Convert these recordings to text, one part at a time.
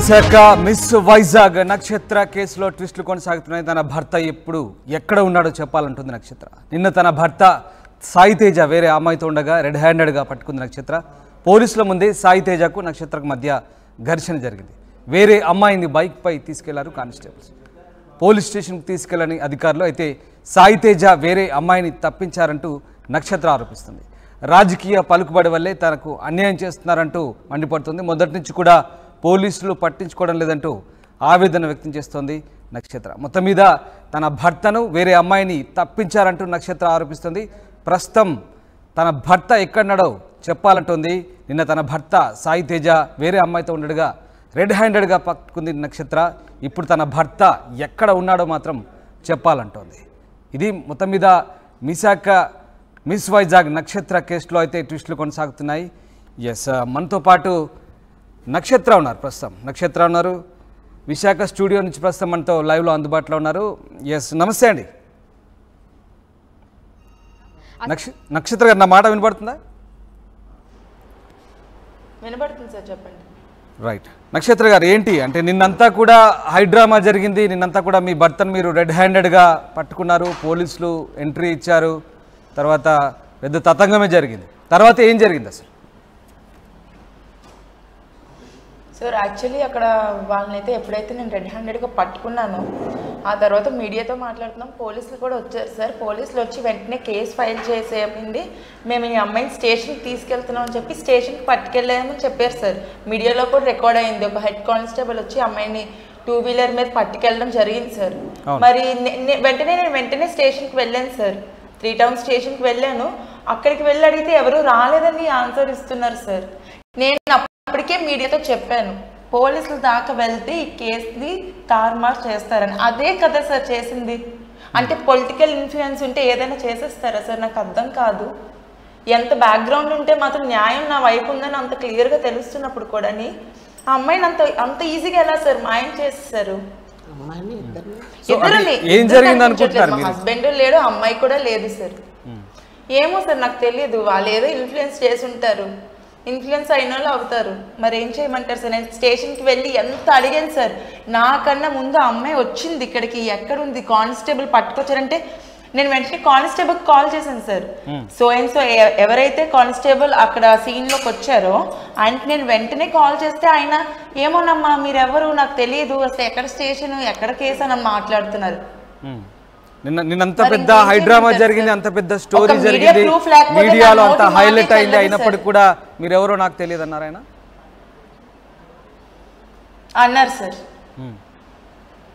Visakha miss Vizag నక్షత్ర కేసులో ట్విస్టులు కొనసాగుతున్నాయి. తన భర్త ఎప్పుడు ఎక్కడ ఉన్నాడో చెప్పాలంటుంది నక్షత్ర. నిన్న తన భర్త సాయి తేజ వేరే అమ్మాయితో ఉండగా రెడ్ హ్యాండెడ్గా పట్టుకుంది నక్షత్ర. పోలీసుల ముందే సాయి తేజకు నక్షత్రకు మధ్య ఘర్షణ జరిగింది. వేరే అమ్మాయిని బైక్పై తీసుకెళ్లారు కానిస్టేబుల్స్. పోలీస్ స్టేషన్కి తీసుకెళ్లని అధికారులు. అయితే సాయి తేజ వేరే అమ్మాయిని తప్పించారంటూ నక్షత్ర ఆరోపిస్తుంది. రాజకీయ పలుకుబడి వల్లే తనకు అన్యాయం చేస్తున్నారంటూ మండిపడుతుంది. మొదటి నుంచి కూడా పోలీసులు పట్టించుకోవడం లేదంటూ ఆవేదన వ్యక్తం చేస్తోంది నక్షత్ర. మొత్తం మీద తన భర్తను వేరే అమ్మాయిని తప్పించారంటూ నక్షత్ర ఆరోపిస్తుంది. ప్రస్తుతం తన భర్త ఎక్కడున్నాడో చెప్పాలంటోంది. నిన్న తన భర్త సాయి తేజ వేరే అమ్మాయితో ఉండగా రెడ్ హ్యాండెడ్గా పట్టుకుంది నక్షత్ర. ఇప్పుడు తన భర్త ఎక్కడ ఉన్నాడో మాత్రం చెప్పాలంటోంది. ఇది మొత్తం మీద విశాఖ మిస్ వైజాగ్ నక్షత్ర కేసులో అయితే ట్విస్టులు కొనసాగుతున్నాయి. ఎస్, మనతో పాటు నక్షత్ర ఉన్నారు. ప్రస్తుతం నక్షత్ర ఉన్నారు విశాఖ స్టూడియో నుంచి. ప్రస్తుతం మనతో లైవ్లో అందుబాటులో ఉన్నారు. ఎస్, నమస్తే అండి. నక్షత్ర గారు, నా మాట వినపడుతుందా? వినపడుతుంది సార్, చెప్పండి. రైట్. నక్షత్ర గారు, ఏంటి అంటే నిన్నంతా కూడా హైడ్రామా జరిగింది. నిన్నంతా కూడా మీ భర్తను మీరు రెడ్ హ్యాండెడ్గా పట్టుకున్నారు. పోలీసులు ఎంట్రీ ఇచ్చారు. తర్వాత పెద్ద తతంగమే జరిగింది. తర్వాత ఏం జరిగింది అసలు? సార్, యాక్చువల్లీ అక్కడ వాళ్ళనైతే ఎప్పుడైతే నేను రెడ్ హ్యాండెడ్గా పట్టుకున్నానో ఆ తర్వాత మీడియాతో మాట్లాడుతున్నాం. పోలీసులు కూడా వచ్చారు సార్. పోలీసులు వచ్చి వెంటనే కేసు ఫైల్ చేసేయండి, మేము ఈ అమ్మాయిని స్టేషన్కి తీసుకెళ్తున్నాం అని చెప్పి స్టేషన్కి పట్టుకెళ్ళామని చెప్పారు సార్. మీడియాలో కూడా రికార్డ్ అయింది. ఒక హెడ్ కానిస్టేబుల్ వచ్చి అమ్మాయిని 2 వీలర్ మీద పట్టుకెళ్ళడం జరిగింది సార్. మరి నేను వెంటనే స్టేషన్కి వెళ్ళాను సార్. 3 టౌన్ స్టేషన్కి వెళ్ళాను. అక్కడికి వెళ్ళి అడిగితే ఎవరు రాలేదని ఆన్సర్ ఇస్తున్నారు సార్. నేను అప్పటికే మీడియాతో చెప్పాను, పోలీసులు దాకా వెళ్తే ఈ కేసుని తారుమారు చేస్తారని. అదే కదా సార్ చేసింది. అంటే పొలిటికల్ ఇన్ఫ్లుయెన్స్ ఉంటే ఏదైనా చేసేస్తారా సార్? నాకు అర్థం కాదు. ఎంత బ్యాక్గ్రౌండ్ ఉంటే మాత్రం న్యాయం నా వైపు ఉందని అంత క్లియర్గా తెలుస్తున్నప్పుడు కూడా ఆ అమ్మాయిని అంత ఈజీగా ఎలా సార్ మాయం చేసేసారు? హస్బెండ్ లేడు, అమ్మాయి కూడా లేదు సార్. ఏమో సార్, నాకు తెలియదు. వాళ్ళు ఏదో ఇన్ఫ్లుయెన్స్ చేసి ఉంటారు. ఇన్ఫ్లుయెన్స్ అయిన వాళ్ళు అవుతారు. మరి ఏం చేయమంటారు సార్? నేను స్టేషన్కి వెళ్ళి ఎంత అడిగాను సార్. నాకన్నా ముందు ఆ అమ్మాయి వచ్చింది ఇక్కడికి. ఎక్కడుంది కానిస్టేబుల్ పట్టుకొచ్చారంటే నేను వెంటనే కానిస్టేబుల్ కాల్ చేశాను సార్. సో ఎవరైతే కానిస్టేబుల్ అక్కడ సీన్లోకి వచ్చారో ఆయనకి నేను వెంటనే కాల్ చేస్తే ఆయన ఏమోనమ్మా మీరెవరు నాకు తెలియదు, అసలు ఎక్కడ స్టేషన్ ఎక్కడ కేసు అని మాట్లాడుతున్నారు. నిన్నంత పెద్ద హైడ్రామా జరిగింది, అంత పెద్ద స్టోరీ జరిగింది, మీడియాలో అంత హైలైట్ అయింది. అయినప్పటికీ కూడా మీరెవరో నాకు తెలియదు అన్నారు ఆయన. అన్నారు సార్.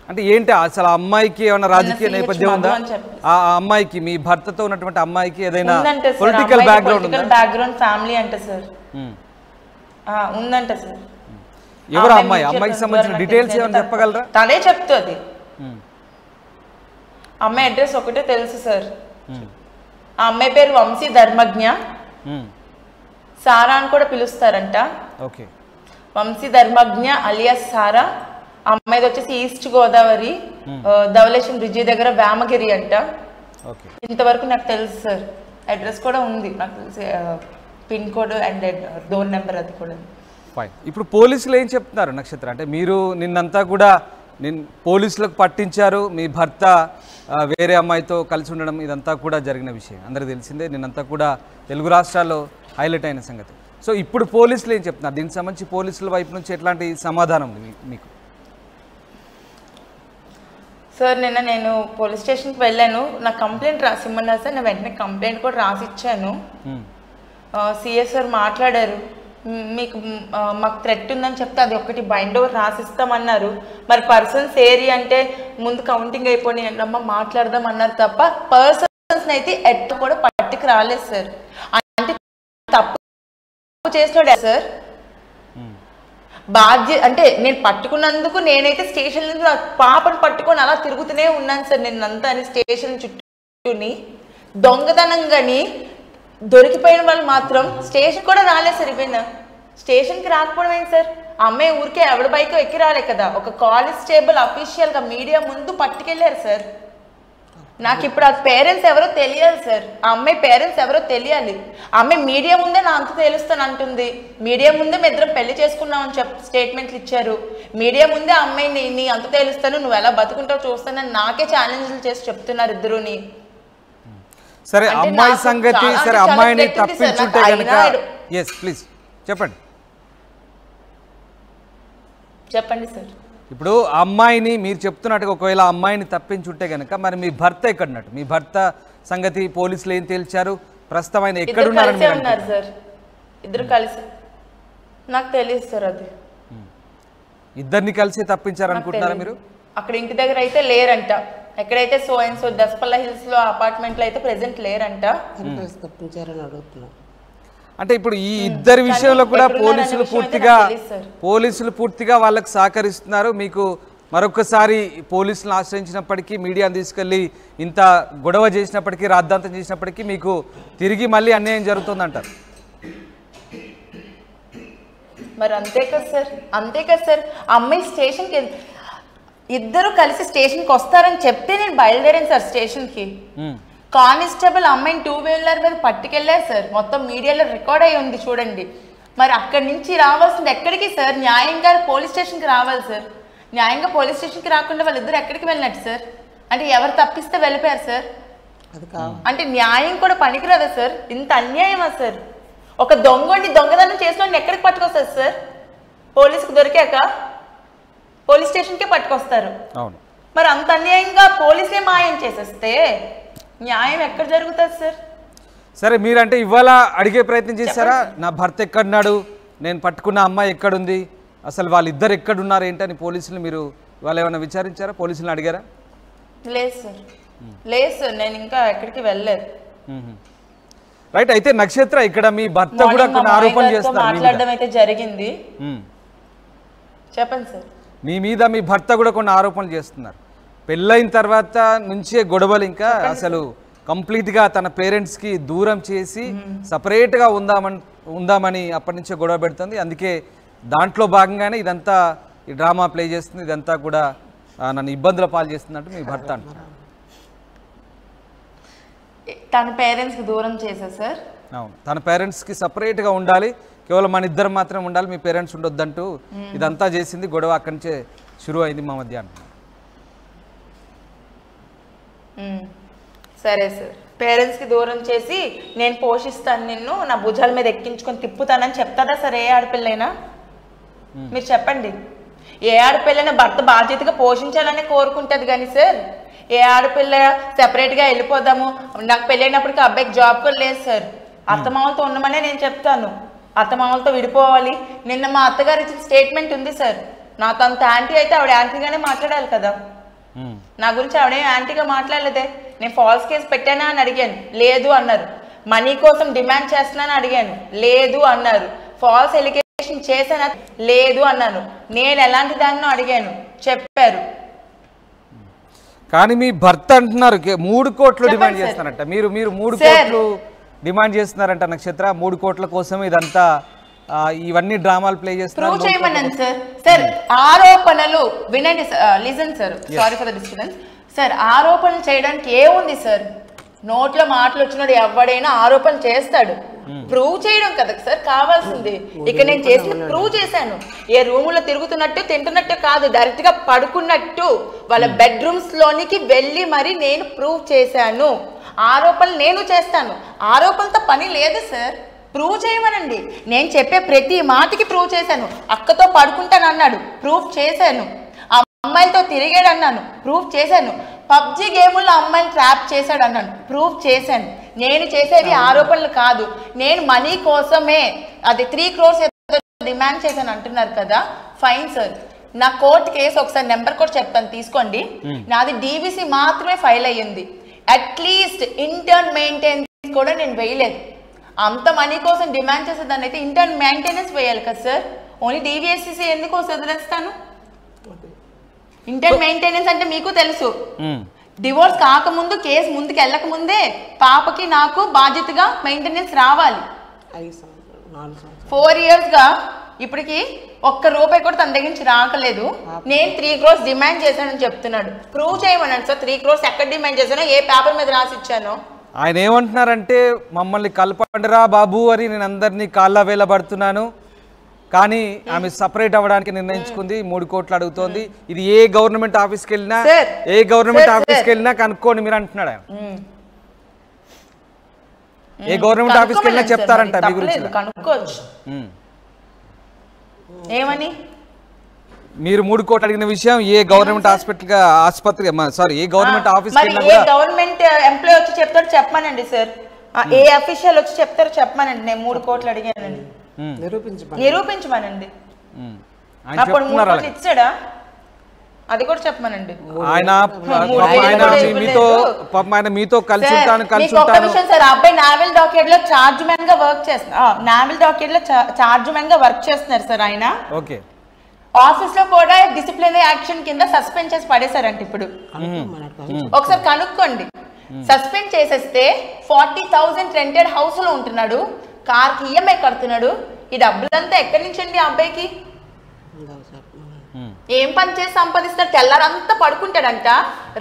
అంటే ఏంటి అసలు ఆ అమ్మాయికి ఏమైనా రాజకీయ నేపథ్యం ఉందా? ఆ అమ్మాయికి, మీ భర్తతో ఉన్నటువంటి అమ్మాయికి ఏదైనా పొలిటికల్ బ్యాక్గ్రౌండ్ ఉందా? బ్యాక్గ్రౌండ్ ఫ్యామిలీ అంటే సార్ ఉందంట సార్. ఎవరు అమ్మాయి? అమ్మాయికి సంబంధించిన డీటెయిల్స్ ఏమైనా చెప్పగలరా? తనే చెప్తుంది. అమ్మాయి అడ్రస్ ఒకటే తెలుసు సార్. ఆ అమ్మాయి పేరు వంశీ ధర్మజ్ఞ. సారా అని కూడా పిలుస్తారంట. వంశీ ధర్మజ్ఞ అలియాస్ సారా. అమ్మాయిది వచ్చేసి ఈస్ట్ గోదావరి, ధవళేశ్వరం బ్రిడ్జి దగ్గర వేమగిరి అంట. ఇంతవరకు నాకు తెలుసు సార్. అడ్రస్ కూడా ఉంది నాకు తెలిసి, pin code and door number అది కూడా. ఇప్పుడు పోలీసులు ఏం చెప్తున్నారు నక్షత్ర? అంటే మీరు నిన్నంతా కూడా పోలీసులకు పట్టించారు. మీ భర్త వేరే అమ్మాయితో కలిసి ఉండడం ఇదంతా కూడా జరిగిన విషయం అందరికీ తెలిసిందే. నిన్నంతా కూడా తెలుగు రాష్ట్రాల్లో హైలైట్ అయిన సంగతి. సో ఇప్పుడు పోలీసులు ఏం చెప్తున్నారు? దీనికి సంబంధించి పోలీసుల వైపు నుంచి ఎట్లాంటి సమాధానం ఉంది మీకు? సార్, నిన్న నేను పోలీస్ స్టేషన్కి వెళ్ళాను. నా కంప్లైంట్ రాసిమ్మన్నారు సార్. నేను వెంటనే కంప్లైంట్ కూడా రాసి ఇచ్చాను. సిఎస్ సార్ మాట్లాడారు. మాకు థ్రెట్ ఉందని చెప్తే అది ఒకటి బైండ్ ఓవర్ రాసిస్తామన్నారు. మరి పర్సన్స్ ఏరియా అంటే ముందు కౌంటింగ్ అయిపోయి అమ్మ మాట్లాడదాం అన్నారు తప్ప పర్సన్స్ అయితే ఎట్లా కూడా పట్టుకు రాలేదు సార్. అంటే తప్పు చేసినాడు సార్. అంటే నేను పట్టుకున్నందుకు నేనైతే స్టేషన్ నుంచి పాపను పట్టుకొని అలా తిరుగుతూనే ఉన్నాను సార్. నిన్నంతా అని స్టేషన్ చుట్టూని దొంగతనంగాని దొరికిపోయిన వాళ్ళు మాత్రం స్టేషన్ కూడా రాలేదు సార్. ఇపోయినా స్టేషన్కి రాకపోవడం ఏంటి సార్? ఆ అమ్మాయి ఊరికే ఎవడ బైక్ ఎక్కి రాలే కదా, ఒక కానిస్టేబుల్ అఫీషియల్గా మీడియా ముందు పట్టుకెళ్ళారు సార్. నాకు ఇప్పుడు ఆ పేరెంట్స్ ఎవరో తెలియాలి సార్. ఆ అమ్మాయి పేరెంట్స్ ఎవరో తెలియాలి. ఆ అమ్మాయి మీడియా ముందే నా అంత తెలుస్తాను అంటుంది. మీడియా ముందే మీ ఇద్దరం పెళ్లి చేసుకున్నామని స్టేట్మెంట్లు ఇచ్చారు. మీడియా ముందే ఆ అమ్మాయి నీ అంత తెలుస్తాను, నువ్వు ఎలా బతుకుంటావు చూస్తానని నాకే ఛాలెంజ్లు చేసి చెప్తున్నారు ఇద్దరుని. సరే అమ్మాయి సంగతి, సరే అమ్మాయిని తప్పించుంటే కనుక ప్లీజ్ చెప్పండి చెప్పండి సార్. ఇప్పుడు అమ్మాయిని మీరు చెప్తున్నట్టుగా ఒకవేళ అమ్మాయిని తప్పించుంటే కనుక మరి మీ భర్త ఎక్కడున్నట్టు? మీ భర్త సంగతి పోలీసులు ఏం తేల్చారు? ప్రస్తుతం ఆయన ఎక్కడున్నారని ఉన్నారు సార్? ఇద్దరు కలిసి నాకు తెలియదు సార్. అది ఇద్దరిని కలిసి తప్పించారనుకుంటున్నారా మీరు? అక్కడ ఇంటి దగ్గర అయితే లేరంట. ఎక్కడైతే సో దసపల్ల హిల్స్ లో అపార్ట్మెంట్ లో అయితే ప్రెసెంట్ లేరంట. తప్పించారని అడుగుతున్నాం. అంటే ఇప్పుడు ఈ ఇద్దరి విషయంలో కూడా పోలీసులు పూర్తిగా వాళ్ళకు సహకరిస్తున్నారు. మీకు మరొకసారి పోలీసులను ఆశ్రయించినప్పటికీ, మీడియాను తీసుకెళ్లి ఇంత గొడవ చేసినప్పటికీ, రాద్ధాంతం చేసినప్పటికీ మీకు తిరిగి మళ్ళీ అన్యాయం జరుగుతుందంటారు. మరి అంతే కదా సార్. అమ్మాయి స్టేషన్కి ఇద్దరు కలిసి స్టేషన్కి వస్తారని చెప్తే నేను బయలుదేరాను సార్ స్టేషన్కి. కానిస్టేబుల్ అమ్మాయిని 2 వీలర్ మీద పట్టుకెళ్ళారు సార్. మొత్తం మీడియాలో రికార్డ్ అయ్యి ఉంది చూడండి. మరి అక్కడి నుంచి రావాల్సింది ఎక్కడికి సార్? న్యాయంగా పోలీస్ స్టేషన్కి రావాలి సార్. న్యాయంగా పోలీస్ స్టేషన్కి రాకుండా వాళ్ళిద్దరు ఎక్కడికి వెళ్ళినట్టు సార్? అంటే ఎవరు తప్పిస్తే వెళ్ళిపోయారు సార్? అంటే న్యాయం కూడా పనికిరాదా సార్? ఇంత అన్యాయమా సార్? ఒక దొంగతనం చేసిన ఎక్కడికి పట్టుకొస్తారు సార్? పోలీసుకు దొరికాక పోలీస్ స్టేషన్కే పట్టుకొస్తారు. మరి అంత అన్యాయంగా పోలీసే మాయం చేసేస్తే న్యాయం ఎక్కడ జరుగుతుంది సార్? సరే మీరంటే ఇవాళ అడిగే ప్రయత్నం చేశారా? నా భర్త ఎక్కడున్నాడు, నేను పట్టుకున్న అమ్మాయి ఎక్కడుంది, అసలు వాళ్ళిద్దరు ఎక్కడున్నారు ఏంటని పోలీసులు మీరు వాళ్ళు ఏమైనా విచారించారా? పోలీసులను అడిగారా? లేదు సార్, నేను ఇంకా ఎక్కడికి వెళ్ళలేదు. రైట్. అయితే నక్షత్ర, ఇక్కడ మీ భర్త కూడా కొన్ని ఆరోపణలు చేస్తున్నారు, మాట్లాడడం అయితే జరిగింది. చెప్పండి సార్. మీ మీద మీ భర్త కూడా కొన్ని ఆరోపణలు చేస్తున్నారు. పెళ్ళైన తర్వాత నుంచే గొడవలు, ఇంకా అసలు కంప్లీట్గా తన పేరెంట్స్కి దూరం చేసి సపరేట్గా ఉందామని అప్పటి నుంచే గొడవ పెడుతుంది. అందుకే దాంట్లో భాగంగానే ఇదంతా ఈ డ్రామా ప్లే చేస్తుంది, ఇదంతా కూడా నన్ను ఇబ్బందుల పాలు చేస్తున్నట్టు మీ భర్త అంటారు. తన పేరెంట్స్కి దూరం చేశారు సార్. అవును, తన పేరెంట్స్కి సపరేట్గా ఉండాలి, కేవలం మన ఇద్దరు మాత్రం ఉండాలి, మీ పేరెంట్స్ ఉండొద్దంటూ ఇదంతా చేసింది. గొడవ అక్కడి నుంచే షురూ అయింది మా మధ్య. సరే సార్, పేరెంట్స్కి దూరం చేసి నేను పోషిస్తాను, నిన్ను నా భుజాల మీద ఎక్కించుకొని తిప్పుతానని చెప్తారా సార్ ఏ ఆడపిల్లైనా? మీరు చెప్పండి. ఏ ఆడపిల్లైనా భర్త బాధ్యతగా పోషించాలని కోరుకుంటుంది కానీ సార్, ఏ ఆడపిల్ల సెపరేట్గా వెళ్ళిపోదాము, నాకు పెళ్ళైనప్పటికీ అబ్బాయికి జాబ్ కూడా లేదు సార్, అత్తమామలతో ఉండమనే నేను చెప్తాను. అత్తమామలతో విడిపోవాలి. నిన్న మా అత్తగారు ఇచ్చిన స్టేట్మెంట్ ఉంది సార్. నాకు అంత యాంటీ అయితే ఆవిడ యాంటీగానే మాట్లాడాలి కదా. నా గురించి ఆవిడే యాంటీగా మాట్లాడలేదే. నేను ఫాల్స్ కేసు పెట్టానా అని అడిగాను, లేదు అన్నారు. మనీ కోసం డిమాండ్ చేస్తున్నానని అడిగాను, లేదు అన్నారు. ఫాల్స్ ఎలిగేషన్ చేశానా, లేదు అన్నాను. నేను ఎలాంటి దాన్నో అడిగాను, చెప్పారు. కానీ మీ భర్త అంటున్నారు 3 కోట్లు డిమాండ్ చేస్తారంట. మీరు 3 కోట్లు డిమాండ్ చేస్తున్నారంట నక్షత్ర. 3 కోట్ల కోసం ఇదంతా ఇవన్నీ డ్రామాలు ప్లే చేస్తున్నారు. ప్రూవ్ చేయమన్నాను సార్. సార్ ఆరోపణలు వినండి, listen sir, sorry for the disturbance sir. ఆరోపణలు చేయడానికి ఏముంది సార్? నోట్లో మాటలు వచ్చినోడు ఎవడైనా ఆరోపణలు చేస్తాడు. ప్రూవ్ చేయడం కదా సార్ కావాల్సింది. ఇక నేను చేసిన ప్రూవ్ చేశాను. ఏ రూములో తిరుగుతున్నట్టు తింటున్నట్టు కాదు, డైరెక్ట్ గా పడుకున్నట్టు వాళ్ళ బెడ్రూమ్స్ లోనికి వెళ్ళి మరి నేను ప్రూవ్ చేశాను. ఆరోపణలు నేను చేస్తాను, ఆరోపణలతో పని లేదు సార్. ప్రూవ్ చేయమనండి. నేను చెప్పే ప్రతి మాటకి ప్రూవ్ చేశాను. అక్కతో పడుకుంటాను అన్నాడు, ప్రూఫ్ చేశాను. అమ్మాయిలతో తిరిగాడు అన్నాను, ప్రూఫ్ చేశాను. పబ్జి గేముల్లో అమ్మాయిని ట్రాప్ చేశాడు అన్నాను, ప్రూఫ్ చేశాను. నేను చేసేవి ఆరోపణలు కాదు. నేను మనీ కోసమే అది 3 crores డిమాండ్ చేశాను అంటున్నారు కదా, ఫైన్ సార్. నా కోర్టు కేసు ఒకసారి నెంబర్ కూడా చెప్తాను, తీసుకోండి. నాది డీవీసీ మాత్రమే ఫైల్ అయ్యింది. అట్లీస్ట్ ఇంటర్న్ మెయింటెనెన్స్ కూడా నేను వేయలేదు. అంత మనీ కోసం డిమాండ్ చేసేదాన్ని అయితే ఇంటర్న్ మెయింటెనెన్స్ వేయాలి కదా సార్. ఓన్లీ డివిఎస్సిసి ఎందుకు వదిలేస్తాను? ఇంటర్న్ మెయింటెనెన్స్ అంటే మీకు తెలుసు, డివోర్స్ కాకముందు, కేసు ముందుకు వెళ్ళక ముందే పాపకి నాకు బాధ్యతగా మెయింటెనెన్స్ రావాలి. 4 yearsగా ఇప్పటికి ₹1 కూడా తన దగ్గర నుంచి రాకలేదు. నేను 3 crores డిమాండ్ చేశానని చెప్తున్నాడు. ప్రూవ్ చేయమన్నాను సార్. 3 crores ఎక్కడ డిమాండ్ చేశానో, ఏ పేపర్ మీద రాసి ఇచ్చానో. ఆయన ఏమంటున్నారంటే మమ్మల్ని కలపండిరా బాబు అని నేను అందరినీ కాళ్ళ వేలబడుతున్నాను, కానీ ఆమె సపరేట్ అవ్వడానికి నిర్ణయించుకుంది, 3 కోట్లు అడుగుతోంది. ఇది ఏ గవర్నమెంట్ ఆఫీస్కి వెళ్ళినా కనుక్కోండి మీరు అంటున్నాడు ఆయన. ఏ గవర్నమెంట్ ఆఫీస్కి వెళ్ళినా చెప్తారంట మీ గురించి. కనుక్కోవచ్చు. ఏమని మీరు 3 కోట్లు అడిగిన విషయం ఏ గవర్నమెంట్ ఆసుపత్రి ఏ గవర్నమెంట్ ఆఫీస్ ఏ గవర్నమెంట్ ఎంప్లాయ్ వచ్చి చెప్తాడు చెప్పమానండి సార్. ఏ అఫీషియల్ వచ్చి చెప్తారో చెప్పమానండి. నేను 3 కోట్లు అడిగానండి, నిరూపించమనండి. అప్పుడు 3 కోట్లు ఇచ్చాడా అది కూడా చెప్పమనండి. మీతో కలిసి ఉంటాను. సార్ అబ్బాయి నావెల్ డాక్యుమెంట్ లో చార్జ్ మ్యాన్ గా వర్క్ చేస్తున్నారు సార్. ఆయన ఆఫీస్ లో కూడా డిసిప్లినరీ యాక్షన్ కింద సస్పెండ్ చేసి పడేశారంట. ఇప్పుడు ఒకసారి కనుక్కోండి. సస్పెండ్ చేసేస్తే 40,000 రెంటెడ్ హౌస్ లో ఉంటున్నాడు, కార్ కి ఈఎంఐ కడుతున్నాడు. ఈ డబ్బులంతా ఎక్కడి నుంచి అండి అబ్బాయికి? ఏం పని చేసి సంపాదిస్తాడు? తెల్లారంతా పడుకుంటాడంట,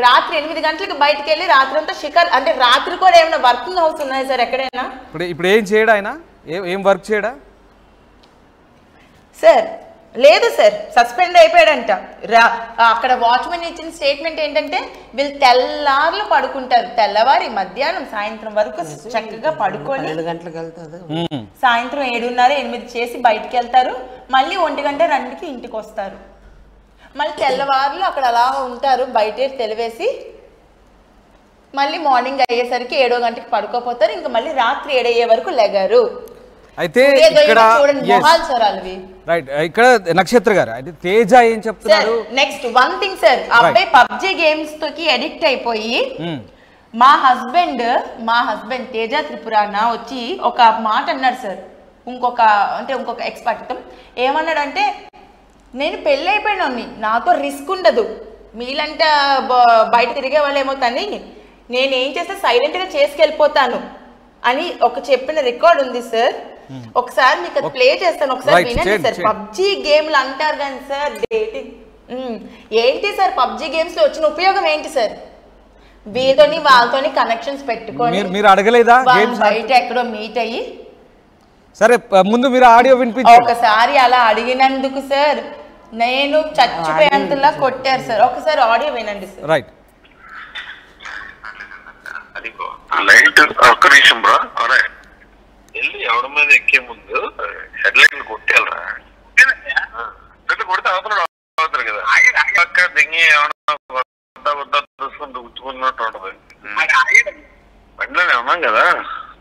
రాత్రి 8 గంటలకు బయటకు వెళ్ళి రాత్రి అంతా షికార్. అంటే రాత్రి కూడా ఏమైనా వర్కింగ్ హౌస్ ఉన్నాయా సార్ ఎక్కడైనా? ఇప్పుడు ఏం చేయడా ఆయన? ఏం వర్క్ చేయడా సార్? లేదు సార్, సస్పెండ్ అయిపోయాడంట. అక్కడ వాచ్మెన్ ఇచ్చిన స్టేట్మెంట్ ఏంటంటే వీళ్ళు తెల్లార్లు పడుకుంటారు, తెల్లవారి మధ్యాహ్నం సాయంత్రం వరకు చక్కగా పడుకొని సాయంత్రం 7:30, 8 చేసి బయటికి వెళ్తారు, మళ్ళీ 1 గంట 2కి ఇంటికి వస్తారు. మళ్ళీ తెల్లవారులు అక్కడ అలా ఉంటారు బయట తెలివేసి, మళ్ళీ మార్నింగ్ అయ్యేసరికి 7 గంటకి పడుకోపోతారు. ఇంకా మళ్ళీ రాత్రి 7 అయ్యే వరకు లెగారు. అయితే ఇక్కడ నక్షత్ర గారు అయితే తేజ ఏం చెప్తున్నారు? నెక్స్ట్ వన్ థింగ్ సార్, అబ్బాయి పబ్జి గేమ్స్ తోకి అడిక్ట్ అయిపోయి మా హస్బెండ్ తేజ త్రిపురాన వచ్చి ఒక మాట అన్నాడు సార్. ఇంకొక ఎక్స్పర్ట్ ఏమన్నాడంటే, నేను పెళ్ళి అయిపోయినాన్ని, నాతో రిస్క్ ఉండదు, మీలంట బయట తిరిగే వాళ్ళేమో, కానీ నేనేం చేస్తే సైలెంట్ గా చేసుకెళ్ళిపోతాను అని ఒక చెప్పిన రికార్డ్ ఉంది సార్. ఒకసారి మీకు అది ప్లే చేస్తాను, ఒకసారి వినండి సార్. పబ్జి గేమ్లు అంటారు కానీ సార్ డేటింగ్ ఏంటి సార్? పబ్జి గేమ్స్ లో వచ్చిన ఉపయోగం ఏంటి సార్? వీళ్ళతోని వాళ్ళతోని కనెక్షన్స్ పెట్టుకొని మీరు అడగలేదా? బయట ఎక్కడో మీట్ అయ్యి సరే ముందు మీరు ఆడియో వినిపించండి. ఒకసారి అలా అడిగినందుకు సార్ నేను చచ్చిపోయేంతలా కొట్టారు సార్. ఒకసారి ఆడియో వినండి సార్. రైట్. లైట్ ఒక్క నిమిషం బ్రో. అరే వెళ్ళి ఎవరి మీద ఎక్కే ముందు హెడ్ లైట్ కొట్టేయాలరా, కొడితే అవతల అవుతారు కదా. పక్క దింగి ఏమన్నా చూసుకుని ఉచ్చుకున్నట్టు ఉంటది. బండిలోనే ఉన్నాం కదా,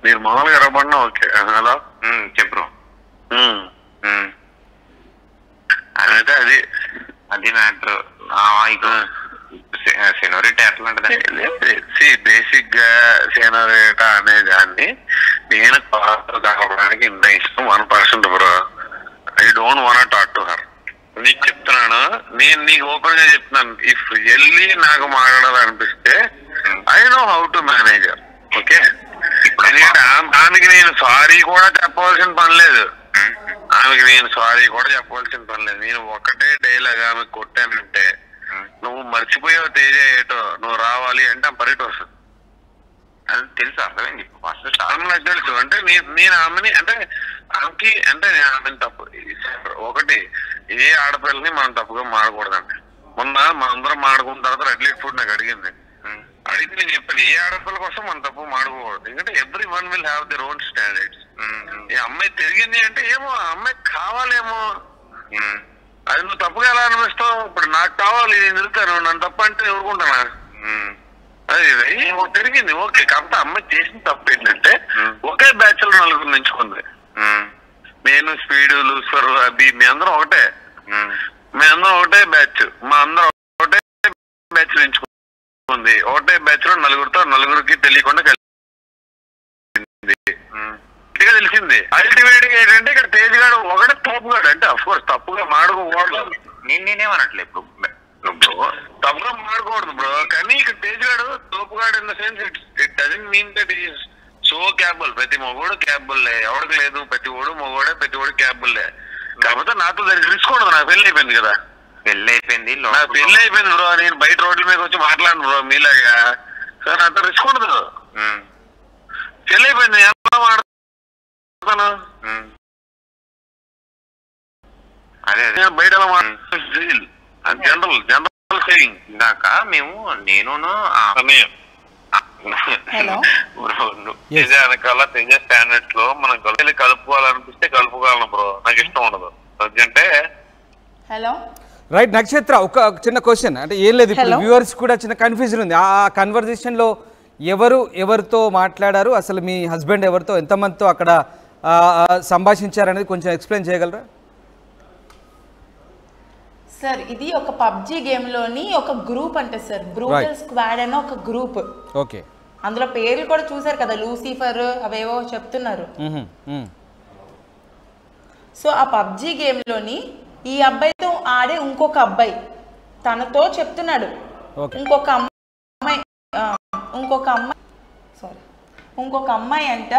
మీరు మామూలుగా ఎరబడినా ఓకే. హలో చెప్పు. అదైతే అది మ్యాటర్. సెనోరిటా ఎట్లాంటిదండి? బేసిక్ గా సెనోరిటా అనే దాన్ని నేను కావడానికి ఇంత ఇష్టం 1% bro. I don't want talk to her. నీకు చెప్తున్నాను, నేను నీకు ఓపెన్ గా చెప్తున్నాను. ఇఫ్ వెళ్ళి నాకు మాట్లాడాలనిపిస్తే I know how to manage. Okay, ఎందుకంటే దానికి నేను సారీ కూడా చెప్పవలసిన పని లేదు, నేను ఒకటే డైలాగ్ ఆమె కొట్టానంటే, నువ్వు మర్చిపోయావు తేజ ఏటో, నువ్వు రావాలి అంటే పరిట వస్తుంది. అది తెలుసు, అర్థమైంది. ఫస్ట్ నాకు తెలుసు. అంటే నేను ఆమెని అంటే ఆమెకి అంటే నేను ఆమెను తప్పు ఒకటి, ఏ ఆడపిల్లని మనం తప్పుగా మాడకూడదండి. మొన్న మనందరం మాడుకున్న తర్వాత రెడ్ లైట్ ఫుడ్ నాకు అడిగింది. అడిగితే నేను చెప్పాను, ఏ ఆడపిల్ల కోసం మనం తప్పు మాడుకోకూడదు. ఎందుకంటే every one will have their own standards. ఈ అమ్మాయి తిరిగింది అంటే ఏమో అమ్మాయికి కావాలేమో, అది నువ్వు తప్పుగా ఎలా అనిపిస్తావు? ఇప్పుడు నాకు కావాలి, నేను తిరుగుతాను, నన్ను తప్పు అంటే ఊరుకుంటానా? అది తిరిగింది ఓకే. కాకపోతే అమ్మాయి చేసిన తప్పు ఏంటంటే ఒకే బ్యాచ్ లో 4 ఎంచుకుంది. నేను స్పీడ్ లూసర్ అభి మీ అందరం ఒకటే, మేమందరం ఒకటే బ్యాచ్, మా అందరం ఒకటే బ్యాచ్ ఎంచుకుంది. ఒకటే బ్యాచ్ లో 4కి తెలియకుండా తెలిసింది. అల్టిమేట్ గా ఏంటంటే ఇక్కడ తేజ్ గాడు ఒకటే తోపుగాడు. అంటే అఫ్ కోర్స్ తప్పుగా మాడుకోకూడదు, నేనేమనట్లే బ్రో, తప్పుగా మాడుకోకూడదు బ్రో. కానీ ఇక్కడ తేజ్ గాడు తోపుగాడు in the sense it doesn't mean that is so capable. ప్రతి మొగోడు క్యాబుల్లే, ఎవరికి లేదు. ప్రతి ఓడు మొగోడే, ప్రతి ఓడు క్యాబుల్లే. కాకపోతే నాతో దానికి రిస్క్ ఉండదు. నాకు పెళ్లి అయిపోయింది కదా. పెళ్లి అయిపోయింది, నాకు పెళ్లి అయిపోయింది బ్రో. నేను బయట రోడ్ల మీద వచ్చి మాట్లాడను బ్రో మీలాగా. సో నాతో రిస్క్ ఉండదు. పెళ్లి అయిపోయింది, ఎలా మాట్లాడతాను? అదే బయట జనరల్ జనరల్ సేవింగ్. ఇందాక నేను బ్రో తేజ వెనకాల తేజ స్టాండర్డ్స్ లో మనం కలుపుకోవాలనిపిస్తే కలుపుకోగలను బ్రో. నాకు ఇష్టం ఉండదు. ఎందుకంటే హలో రైట్ నక్షత్ర, ఒక చిన్న క్వశ్చన్. అంటే ఏం లేదు, ఇప్పుడు వ్యూవర్స్ కూడా చిన్న కన్ఫ్యూజన్ ఉంది. ఆ కన్వర్జేషన్ లో ఎవరితో మాట్లాడారు, అసలు మీ హస్బెండ్ ఎవరితో ఎంతమందితో అక్కడ సంభాషించారనేది కొంచెం ఎక్స్ప్లెయిన్ చేయగలరా? సార్ ఇది ఒక పబ్జి గేమ్ లోని ఒక గ్రూప్ అంటే సార్, బ్రూటల్ స్క్వాడ్ అనే ఒక గ్రూప్. ఓకే, అందులో పేర్లు కూడా చూసారు కదా, లూసిఫర్ అవేవో చెప్తున్నారు. సో ఆ పబ్జి గేమ్ లోని ఈ అబ్బాయితో ఆడే ఇంకొక అబ్బాయి తనతో చెప్తున్నాడు. ఇంకొక అమ్మాయి అంట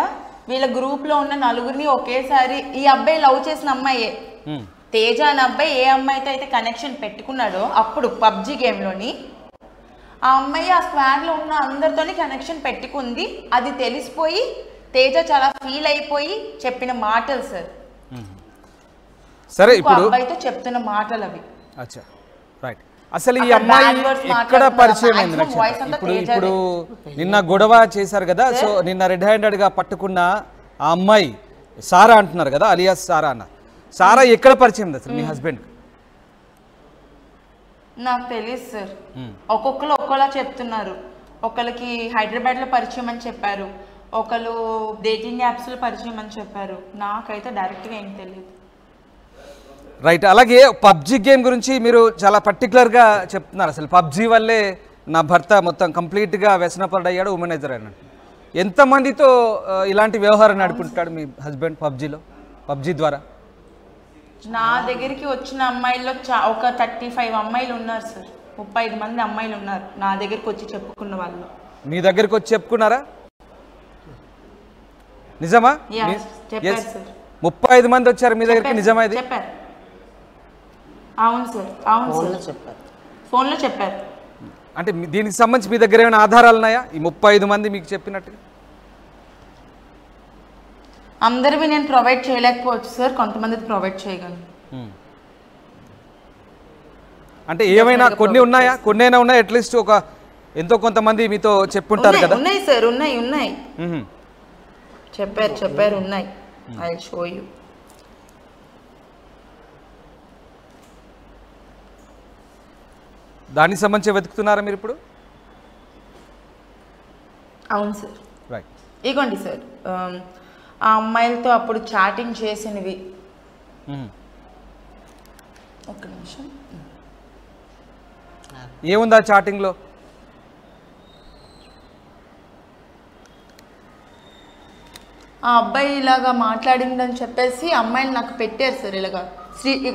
వీళ్ళ గ్రూప్ లో ఉన్న నలుగురిని ఒకేసారి ఈ అబ్బాయి లవ్ చేసిన అమ్మాయే. తేజ అనే అబ్బాయి ఏ అమ్మాయితో అయితే కనెక్షన్ పెట్టుకున్నాడో అప్పుడు పబ్జి గేమ్లోని ఆ అమ్మాయి ఆ స్క్వాడ్లో ఉన్న అందరితోని కనెక్షన్ పెట్టుకుంది. అది తెలిసిపోయి తేజ చాలా ఫీల్ అయిపోయి చెప్పిన మాటలు సార్. సరే, ఇప్పుడు అబ్బాయితో చెప్తున్న మాటలు అవి. అచ్చా, రైట్. అసలు ఈ అమ్మాయి ఎక్కడ పరిచయం అయింది? ఇప్పుడు నిన్న గొడవ చేశారు కదా, సో నిన్న రెడ్ హ్యాండెడ్ గా పట్టుకున్న ఆ అమ్మాయి సారా అంటున్నారు కదా, అలియాస్ సారా అన్న. సారా ఎక్కడ పరిచయం అసలు మీ హస్బెండ్? నాకు తెలియదు సార్. ఒక్కొక్కరు ఒక్కోలా చెప్తున్నారు. ఒకరికి హైదరాబాద్ లో పరిచయం అని చెప్పారు, ఒకరు డేటింగ్ యాప్స్ లో పరిచయం అని చెప్పారు. నాకైతే డైరెక్ట్ గా ఏం తెలియదు. రైట్. అలాగే పబ్జి గేమ్ గురించి మీరు చాలా పర్టికులర్గా చెప్తున్నారు. అసలు పబ్జి వల్లే నా భర్త మొత్తం కంప్లీట్గా వ్యసనపరుడయ్యాడు, ఉమెనైజర్ అన్నాడు. ఎంతమందితో ఇలాంటి వ్యవహారం నడుపుకుంటాడు మీ హస్బెండ్ పబ్జి ద్వారా? నా దగ్గరికి వచ్చిన అమ్మాయిల్లో ఒక 35 అమ్మాయిలు ఉన్నారు సార్. 35 మంది అమ్మాయిలు ఉన్నారు నా దగ్గరికి వచ్చి చెప్పుకున్న వాళ్ళు. మీ దగ్గరికి వచ్చి చెప్పుకున్నారా? నిజమా? చెప్పారు సార్. 35 మంది వచ్చారు మీ దగ్గరికి, నిజమా ఇది? చెప్పారు. అవును సార్, అవును సార్, చెప్పారు. ఫోన్లో చెప్పారు. అంటే దీనికి సంబంధించి మీ దగ్గర ఏమైనా ఆధారాలు ఉన్నాయా ఈ 35 మంది మీకు చెప్పినట్టుగా? అందరివి నేను ప్రొవైడ్ చేయలేకపోవచ్చు సార్, కొంతమంది ప్రొవైడ్ చేయగలను. అంటే ఏమైనా కొన్ని ఉన్నాయా? కొన్నైనా ఉన్నాయా? అట్లీస్ట్ ఒక ఎంతో కొంతమంది మీతో చెప్పుంటారు కదా? ఉన్నాయి సార్, ఉన్నాయి. చెప్పారు ఉన్నాయి. I will show you. దానికి సంబంధించి వెతుకుతున్నారా మీరు ఇప్పుడు? అవును సార్. రైట్. ఇగోండి సార్, ఆ అమ్మాయిలతో అప్పుడు చాటింగ్ చేసినవి. ఒక్క నిమిషం. ఏముందా చాటింగ్లో? ఆ అబ్బాయి ఇలాగా మాట్లాడిందని చెప్పేసి అమ్మాయిలు నాకు పెట్టారు సార్. ఇలాగా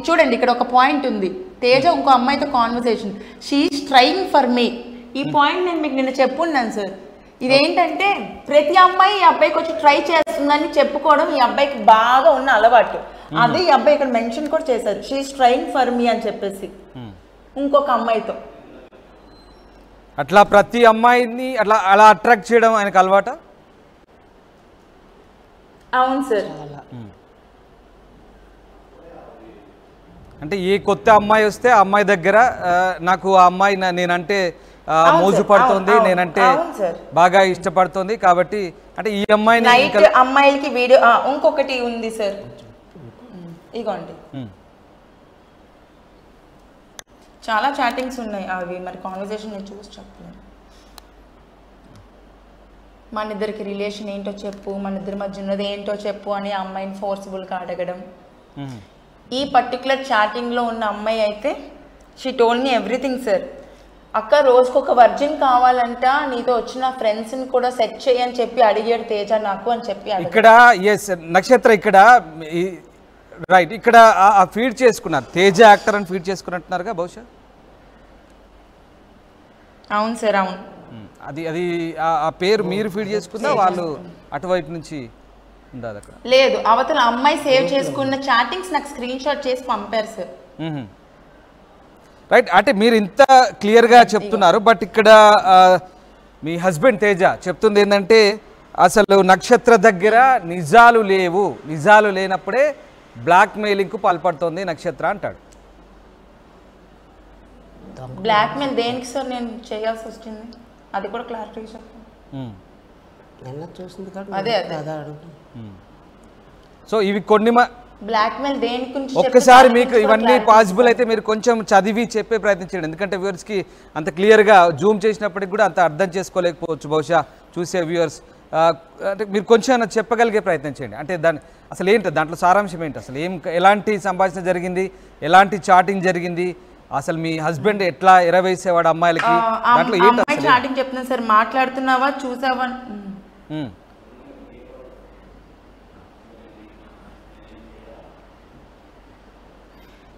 చూడండి, ఇక్కడ ఒక పాయింట్ ఉంది. తేజ ఇంకో అమ్మాయితో conversation, she is trying for me. ఈ పాయింట్ నేను మీకు నిన్న చెప్పున్నాను సార్. ఇదేంటంటే ప్రతి అమ్మాయి ఈ అబ్బాయికి వచ్చి ట్రై చేస్తుందని చెప్పుకోవడం ఈ అబ్బాయికి బాగా ఉన్న అలవాటు. అదే ఈ అబ్బాయి ఇక్కడ మెన్షన్ కూడా చేశారు, షీఈస్ ట్రైయింగ్ ఫర్ మీ అని చెప్పేసి ఇంకొక అమ్మాయితో. అట్లా ప్రతి అమ్మాయిని అలా అట్రాక్ట్ చేయడం ఆయనకు అలవాట? అవును సార్. అంటే ఏ కొత్త అమ్మాయి వస్తే ఆ అమ్మాయి దగ్గర నాకు ఆ అమ్మాయి నేనంటే మోజు పడుతుంది, నేనంటే బాగా ఇష్టపడుతుంది కాబట్టి అంటే ఈ అమ్మాయిని అమ్మాయిలకి వీడియో. ఇంకొకటి ఉంది సార్, ఇగోండి చాలా చాటింగ్స్ ఉన్నాయి. అవి మరి కాన్వర్సేషన్ నేను చూసి చెప్పలేను. మన ఇద్దరికి రిలేషన్ ఏంటో చెప్పు, మన ఇద్దరి మధ్య ఉన్నది ఏంటో చెప్పు అని ఆ అమ్మాయిని ఫోర్స్ఫుల్గా అడగడం. ఈ పర్టికులర్ చాటింగ్లో ఉన్న అమ్మాయి అయితే she told me everything sir. అక్క రోజుకొక వర్జిన్ కావాలంట, నీతో వచ్చిన ఫ్రెండ్స్ని కూడా సెట్ చేయని చెప్పి అడిగాడు తేజ నాకు అని చెప్పి. ఇక్కడ ఎస్ నక్షత్ర, ఇక్కడ రైట్, ఇక్కడ ఫీడ్ చేసుకున్నారు తేజ యాక్టర్ అని ఫీడ్ చేసుకున్నట్టున్నారుగా బహుశా? అవును సార్, అవును. అది ఆ పేరు మీరు ఫీడ్ చేసుకుందా వాళ్ళు అటువైపు నుంచి ఉండదు అక్కడ. లేదు, అవతల అమ్మాయి సేవ్ చేసుకున్న చాటింగ్స్ నాకు స్క్రీన్ షాట్ చేసి పంపారు సార్. రైట్, అంటే మీరు ఇంత క్లియర్గా చెప్తున్నారు, బట్ ఇక్కడ మీ హస్బెండ్ తేజ చెప్తుంది ఏంటంటే అసలు నక్షత్ర దగ్గర నిజాలు లేవు, నిజాలు లేనప్పుడే బ్లాక్ మెయిలింగ్కు పాల్పడుతోంది నక్షత్ర అంటాడు. బ్లాక్ మెయిల్ దేనికి సార్ నేను చేయాల్సి వచ్చింది, అది కూడా క్లారిటీ చెప్పండి. నిన్న చూసింది అదే సో ఇవి కొన్ని బ్లాక్ మెయిల్ దేని గురించి ఒక్కసారి మీకు ఇవన్నీ పాసిబుల్ అయితే మీరు కొంచెం చదివి చెప్పే ప్రయత్నించండి, ఎందుకంటే వ్యూవర్స్కి అంత క్లియర్గా జూమ్ చేసినప్పటికి కూడా అంత అర్థం చేసుకోలేకపోవచ్చు బహుశా చూసే వ్యూవర్స్. అంటే మీరు కొంచెం చెప్పగలిగే ప్రయత్నం చేయండి, అంటే దాని అసలు ఏంటి, దాంట్లో సారాంశం ఏంటి, అసలు ఎలాంటి సంభాషణ జరిగింది, ఎలాంటి చాటింగ్ జరిగింది, అసలు మీ హస్బెండ్ ఎట్లా ఎరవేసేవాడు అమ్మాయిలకి, దాంట్లో ఏంటి అమ్మాయి చాటింగ్ చెప్తున్నాను సార్, మాట్లాడుతున్నావా చూసావా,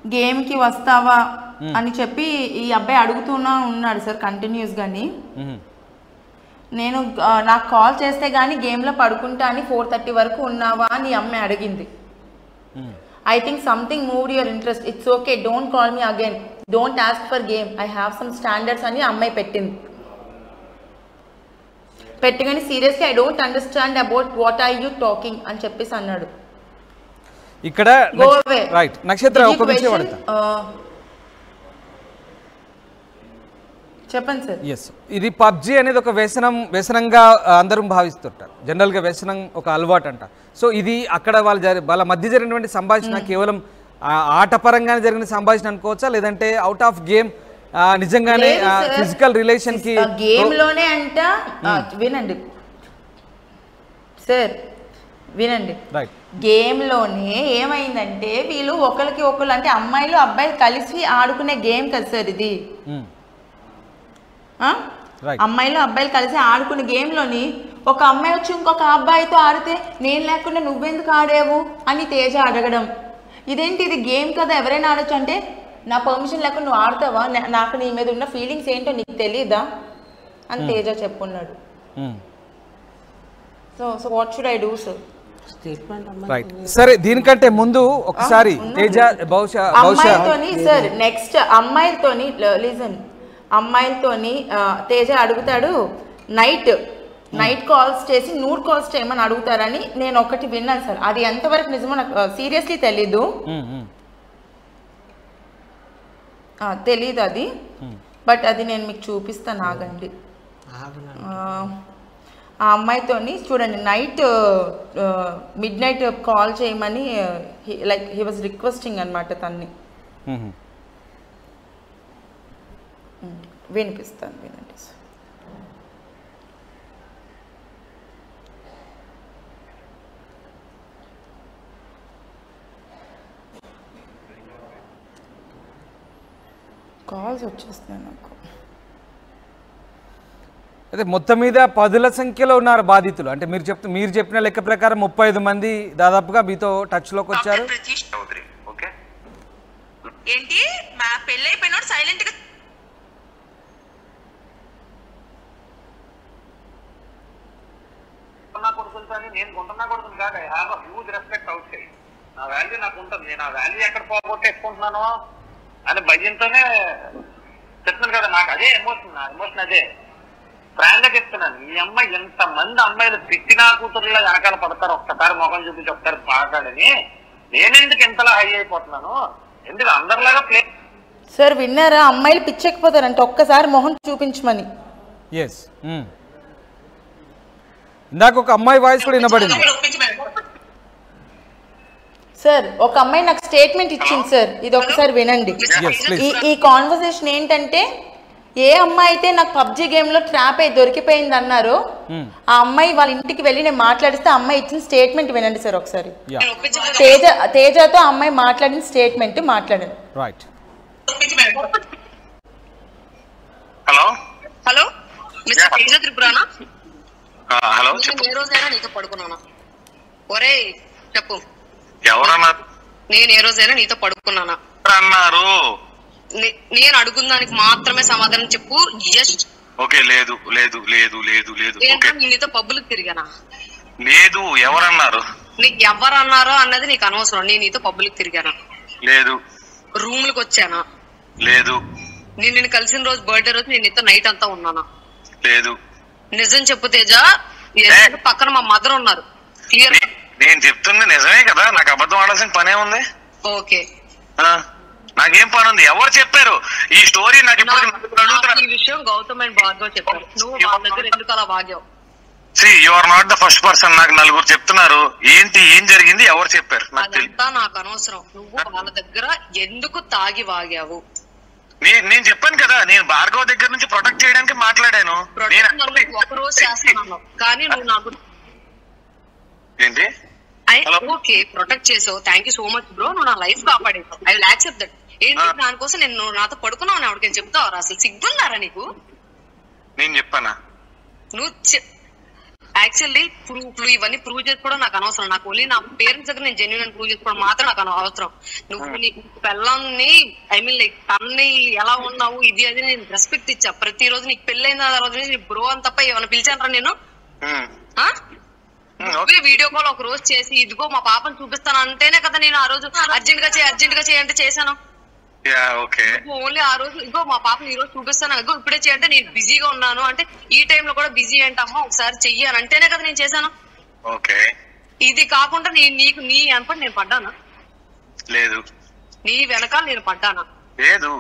గేమ్కి వస్తావా అని చెప్పి ఈ అబ్బాయి అడుగుతూనే ఉన్నాడు సార్ కంటిన్యూస్ గాని. నేను నాకు కాల్ చేస్తే గానీ గేమ్లో పడుకుంటా అని 4:30 వరకు ఉన్నావా అని అమ్మాయి అడిగింది. I think something moved your interest, it's okay, don't call me again, don't ask for game, I have some standards అని అమ్మాయి పెట్టింది. పెట్టగానే seriously I don't understand about what are you talking అని చెప్పేసి అన్నాడు. ఇక్కడ రైట్ నక్షత్ర ఒక విషయం అడుగుతా, చెప్పండి సార్. ఎస్, ఇది పబ్జి అనేది ఒక వ్యసనంగా అందరూ భావిస్తుంటారు, జనరల్గా వ్యసనం ఒక అలవాటు అంట. సో ఇది అక్కడ వాళ్ళ మధ్య జరిగినటువంటి సంభాషణ కేవలం ఆటపరంగానే జరిగిన సంభాషణ అనుకోవచ్చా, లేదంటే అవుట్ ఆఫ్ గేమ్ నిజంగానే ఫిజికల్ రిలేషన్ కి గేమ్ లోనే అంట. వినండి సార్, వినండి, గేమ్ లోనే ఏమైందంటే వీళ్ళు ఒకరికి ఒకరు అంటే అమ్మాయిలు అబ్బాయిలు కలిసి ఆడుకునే గేమ్ కదా సార్ ఇది. అమ్మాయిలు అబ్బాయిలు కలిసి ఆడుకునే గేమ్ లోని ఒక అమ్మాయి వచ్చి ఇంకొక అబ్బాయితో ఆడితే నేను లేకుండా నువ్వెందుకు ఆడావు అని తేజ అడగడం, ఇదేంటి ఇది గేమ్ కదా ఎవరైనా ఆడొచ్చు అంటే నా పర్మిషన్ లేకుండా నువ్వు ఆడతావా, నాకు నీ మీద ఉన్న ఫీలింగ్స్ ఏంటో నీకు తెలీదా అని తేజ చెప్పున్నాడు. So what should I do sir? Right, సరే దీనికంటే ముందు ఒకసారి తేజ అమ్మాయితోని సార్ నెక్స్ట్ అమ్మాయిలతోని లిజన్, అమ్మాయిలతోని తేజ అడుగుతాడు నైట్ కాల్స్ చేసి నూడ్ కాల్స్ చేయమని అడుగుతారని నేను ఒకటి విన్నాను సార్, అది ఎంతవరకు నిజమో నాకు సీరియస్లీ తెలీదు అది, బట్ అది నేను మీకు చూపిస్తాను, ఆగండి. ఆ అమ్మాయితోని చూడండి నైట్ మిడ్-నైట్ కాల్ చేయమని లైక్ హీ వాజ్ రిక్వెస్టింగ్ అనమాట తన్ని. వినిపిస్తాను, వినండి. కాల్స్ వచ్చేస్తున్నాయి నాకు. అదే మొత్తం మీద 10ల సంఖ్యలో ఉన్నారు బాధితులు, అంటే మీరు చెప్పిన లెక్క ప్రకారం 35 మంది దాదాపుగా మీతో టచ్ లోకి వచ్చారు. ఏంటి మా పెళ్ళి అయిపోయినోడు సైలెంట్ గా నేను కొంటున్నా కొడుతుంది కాదు, I have a huge respect out side, నా వాల్యూ నాకు ఉంటుంది, నేను ఆ వాల్యూ ఎక్కడ పోగొట్టేసుకుంటున్నాను అని భయంతోనే చెప్తున్నాను కదా. నాకు అదే ఎమోషన్, నా ఎమోషన్ అదే. ఫ్రాంక్ గా చెప్తున్నాను, ఈ అమ్మాయి ఎంతమంది అమ్మాయిలు పిచ్చినా కూతురులో వెనకాల పడతారు, ఒక్కసారి ముఖం చూపించి ఒకసారి మాట్లాడని, నేనెందుకు ఎంతలా హై అయిపోతున్నాను, ఎందుకు అందరిలాగా ప్లే. సార్ విన్నారా, అమ్మాయిలు పిచ్చకపోతారంటే ఒక్కసారి మొహం చూపించమని. ఎస్, ఇందాక ఒక అమ్మాయి వాయిస్ కూడా వినబడింది సార్, ఒక అమ్మాయి నాకు స్టేట్మెంట్ ఇచ్చింది సార్, ఇది ఒకసారి వినండి. ఈ కాన్వర్సేషన్ ఏంటంటే ఏ అమ్మాయి అయితే నాకు పబ్జి గేమ్ లో ట్రాప్ అయి దొరికిపోయింది అన్నారో ఆ అమ్మాయి వాళ్ళ ఇంటికి వెళ్ళి నేను మాట్లాడిస్తే అమ్మాయి ఇచ్చిన స్టేట్మెంట్ వినండి సార్ ఒకసారి. తేజతో అమ్మాయి మాట్లాడిన స్టేట్మెంట్ మాట్లాడండి. హలో హలో మిస్టర్ తేజ త్రిపురానా? హలో, నేను ఏ రోజైనా నీతో పడుకున్నానా? ఒరే చెప్పు, ఎవరన్నారు? నేను ఏ రోజైనా నీతో పడుకున్నానా అన్నారు? నేను అడుగున్న దానికి మాత్రమే సమాధానం చెప్పు. ఓకే, లేదు లేదు లేదు లేదు లేదు. నీతో పబ్బులకు తిరిగానా? లేదు, ఎవరన్నారు? నీకు ఎవరు అన్నారో అన్నది నీకు అనవసరం. నేను నీతో పబ్లిక్ తిరిగానా? లేదు. రూమ్లకు వచ్చానా? లేదు. నేను కలిసిన రోజు బర్త్డే రోజు నేను నీతో నైట్ అంతా ఉన్నానా? లేదు. నిజం చెప్పు తేజ. పక్కన మా మదర్ ఉన్నారు. క్లియర్. నేను చెప్తుంది నిజమే కదా, నాకు అబద్ధం ఆడాల్సిన పనే ఉంది. ఓకే, నాకేం పని ఉంది? ఎవరు చెప్పారు ఈ స్టోరీ? నాకు ఇప్పుడు ఈ విషయం గౌతమ్ అండ్ భార్గవ్ చెప్పారు. నువ్వు వాళ్ళ దగ్గర ఎందుకు అలా వాగావు? You are not the first person. నాకు నలుగురు చెప్తున్నారు. ఏంటి, ఏం జరిగింది, ఎవరు చెప్పారు? అదంతా నాకు అనవసరం. నువ్వు వాళ్ళ దగ్గర ఎందుకు తాగి వాగావు? నేను చెప్పాను కదా, నేను భార్గవ్ దగ్గర నుంచి ప్రొటెక్ట్ చేయడానికి మాట్లాడాను. ఒక రోజు చేస్తాను కానీ నువ్వు నాకు ఏంటి ఓకే ప్రొటెక్ట్ చేసావు. Thank you so much bro. నువ్వు నా లైఫ్ కాపాడేసావు. I will accept that. ఏంటి దానికోసం నేను నాతో పడుకున్నావు అని ఎవరికైనా చెప్తావరా? అసలు సిగ్గున్నారా నీకు? నేను చెప్పానా? నువ్వు యాక్చువల్లీ ప్రూఫ్లు ఇవన్నీ ప్రూవ్ చేసుకోవడం నాకు అనవసరం. నాకు ఓన్లీ నా పేరెంట్స్ దగ్గర నేను జెన్యూన్ ప్రూవ్ చేసుకోవడం మాత్రం నాకు అవసరం. నువ్వు నీ పిల్లల్ని ఐ మీన్ లైక్ తన్ని ఎలా ఉన్నావు ఇది అది నేను రెస్పెక్ట్ ఇచ్చా. ప్రతిరోజు నీకు పెళ్ళైన తర్వాత బ్రో అని తప్ప ఏమైనా పిలిచానరా నేను? వీడియో కాల్ ఒక రోజు చేసి ఇదిగో మా పాపను చూపిస్తాను అంటేనే కదా నేను ఆ రోజు అర్జెంట్ గా చేయంటే చేశాను. ఓన్లీ ఆ రోజు ఇగో మా పాపను ఈ రోజు చూపిస్తాను, ఇగో ఇప్పుడే చేయంటే నేను బిజీగా ఉన్నాను అంటే ఈ టైంలో కూడా బిజీ ఏంటమ్మా ఒకసారి చెయ్యి అని అంటేనే కదా నేను చేశాను. ఇది కాకుండా నీకు నీ వెనక నేను పడ్డానా? లేదు. నీ వెనకాల నేను పడ్డానా? లేదు.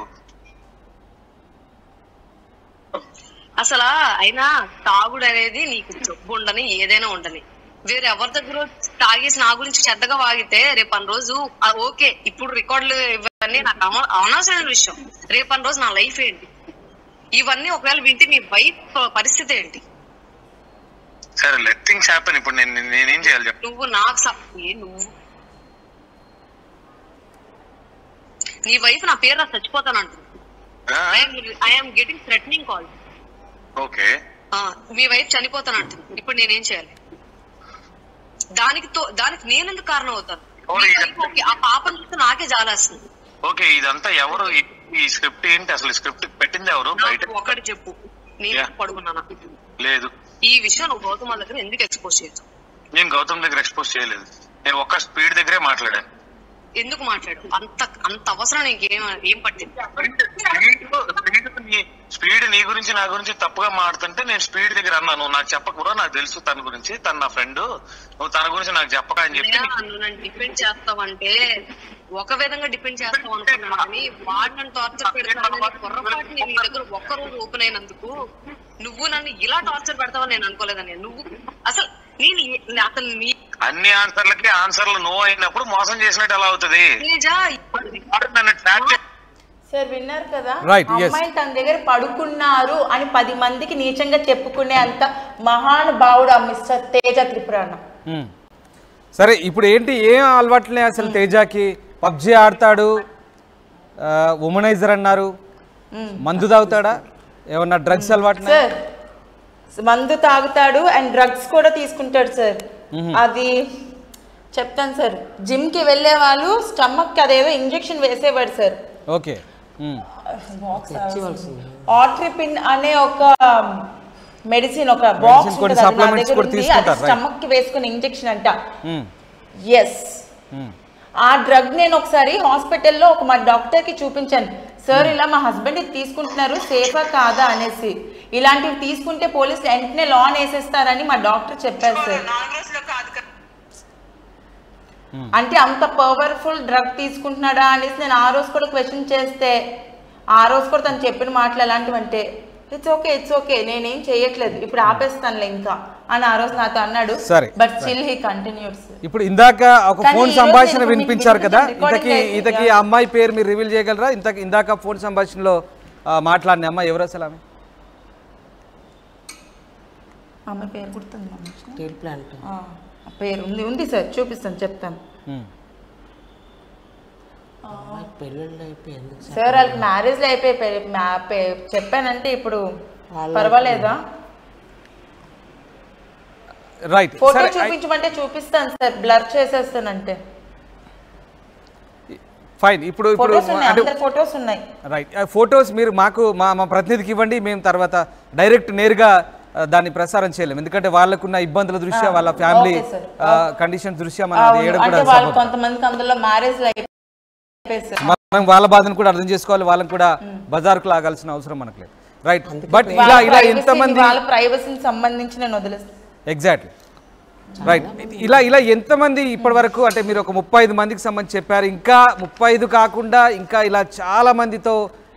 అసలు అయినా తాగుడు అనేది నీకు జబ్బు ఉండని ఏదైనా ఉండని వేరే ఎవరి దగ్గర తాగేసి నా గురించి చెడ్డగా వాగితే రేపటి రోజు ఓకే ఇప్పుడు రికార్డులు ఇవన్నీ నాకు అనవసరమైన విషయం. రేపటి రోజు నా లైఫ్ ఏంటి? ఇవన్నీ ఒకవేళ వింటే మీ వైఫ్ పరిస్థితి ఏంటి? సరే లెట్ థింగ్స్ హ్యాపెన్. ఇప్పుడు నేనేం చేయాలి? నువ్వు నాకు నువ్వు నీ వైఫ్ నా పేరు చచ్చిపోతానంటు. I'm getting threatening call. Okay, మీ వైఫ్ చనిపోతానంటు. ఇప్పుడు నేనేం చేయాలి? దానికి నేను ఎందుకు కారణం అవుతాను? ఆ పాపను చూస్తే నాకే జాలేస్తుంది. ఓకే, ఇదంతా ఎవరు? ఈ స్క్రిప్ట్ ఏంటి అసలు? స్క్రిప్ట్ పెట్టింది ఎవరు? బయట ఒకటి చెప్పు. నేను పడుకున్నానా? లేదు. ఈ విషయం నువ్వు గౌతమ్ దగ్గర ఎందుకు ఎక్స్పోజ్ చేయొచ్చు? నేను గౌతమ్ దగ్గర ఎక్స్పోజ్ చేయలేదు. నేను ఒక్క స్పీడ్ దగ్గరే మాట్లాడాను. ఎందుకు మాట్లాడు? అంత అవసరం నీకేం పట్టింది? స్పీడ్ నీ గురించి నా గురించి తప్పుగా మాడుతుంటే నేను స్పీడ్ దగ్గర అన్నాను. నాకు చెప్పకూడదు, నాకు తెలుసు తన గురించి, తన నా ఫ్రెండ్, నువ్వు తన గురించి నాకు చెప్పక అని చెప్పి నన్ను డిపెండ్ చేస్తావంటే ఒక విధంగా డిపెండ్ చేస్తావు అనుకున్నాను కానీ వాడు నన్ను టార్చర్ పెడతాను పొరపాటు నీ దగ్గర ఒక్కరోజు ఓపెన్ అయినందుకు నువ్వు నన్ను ఇలా టార్చర్ పెడతావని నేను అనుకోలేదని. నువ్వు అసలు అసలు అన్ని ఆన్సర్లకి ఆన్సర్లు నో అయినప్పుడు మోసం చేసినట్టు ఎలా అవుతుంది? సార్ విన్నారు కదా, Right, yes. అమ్మాయి తన దగ్గర పడుకున్నారు అని 10 మందికి నీచంగా చెప్పుకునే అంత మహానుభావుడు ఆ మిస్టర్ తేజ త్రిపురాణ. సరే ఇప్పుడు ఏంటి, ఏం అలవాట్లే అసలు తేజకి? పబ్జి ఆడతాడు, ఉమనైజర్ అన్నారు, మందు తాగుతాడా, ఏమన్నా డ్రగ్స్ అలవాట్లు? సార్ మందు తాగుతాడు అండ్ డ్రగ్స్ కూడా తీసుకుంటాడు సార్. అది చెప్తాను సార్. జిమ్ కి వెళ్లే వాళ్ళు స్టమక్ కి అదేదో ఇంజెక్షన్ వేసేవాడు సార్. ఓకే, ఆట్రిపిన్ అనే ఒక మెడిసిన్, ఒక బాక్స్ స్టమక్ కి వేసుకునే ఇంజెక్షన్ అంట. ఎస్, ఆ డ్రగ్ నేను ఒకసారి హాస్పిటల్లో మా డాక్టర్ కి చూపించాను. సార్ ఇలా మా హస్బెండ్ ఇది తీసుకుంటున్నారు, సేఫా కాదా అనేసి. ఇలాంటివి తీసుకుంటే పోలీసులు వెంటనే లాన్ వేసేస్తారని మా డాక్టర్ చెప్పారు సార్. అంటే అంత పవర్ఫుల్ డ్రగ్ తీసుకుంటున్నాడా అనేసి నేను ఆ రోజు కూడా క్వశ్చన్ చేస్తే, ఆ రోజు కూడా తను చెప్పిన మాటలు ఎలాంటివి అంటే ఇట్స్ ఓకే నేనేం చేయట్లేదు, ఇప్పుడు ఆపేస్తానులే ఇంకా అని ఆ రోజు నాతో అన్నాడు. But still he continued. ఇప్పుడు ఇందాక ఒక ఫోన్ సంభాషణ వినిపించారు కదా, ఇంతకి ఆ అమ్మాయి పేరు మీరు రివీల్ చేయగలరా? ఇందాక ఫోన్ సంభాషణలో మాట్లాడిన అమ్మాయి ఎవరు అసలు? ఆమె పేరు గుర్తుంది, పేరు ఉంది సార్, చూపిస్తాను, చెప్తాను సార్. వాళ్ళకి మ్యారేజ్లో అయిపోయి చెప్పానంటే ఇప్పుడు పర్వాలేదా? రైట్, ఫోటో చూపించమంటే చూపిస్తాను సార్, బ్లర్ చేసేస్తానంటే. ఫైన్. ఇప్పుడు ఫోటోస్ ఉన్నాయి. రైట్, ఫోటోస్ మీరు మాకు మా ప్రతినిధికి ఇవ్వండి, మేము తర్వాత డైరెక్ట్ నేరుగా దాన్ని ప్రసారం చేయలేము, ఎందుకంటే వాళ్ళకున్న ఇబ్బందుల దృష్ట్యా వాళ్ళ ఫ్యామిలీ కండిషన్స్ దృష్ట్యా మనం అది వేయడం కూడా వాళ్ళు కొంతమందికి అందులో మ్యారేజ్ మనం వాళ్ళ బాధను కూడా అర్థం చేసుకోవాలి, వాళ్ళని కూడా బజార్కు లాగాల్సిన అవసరం మనకు లేదు. రైట్, బట్ ఇలా ఎంతమంది వాళ్ళ ప్రైవసీకి సంబంధించి నేను వదిలేస్తాను. Exactly right. ఇలా ఎంతమంది ఇప్పటి వరకు, అంటే మీరు ఒక 35 మందికి సంబంధించి చెప్పారు, ఇంకా 35 కాకుండా ఇంకా ఇలా చాలా మందితో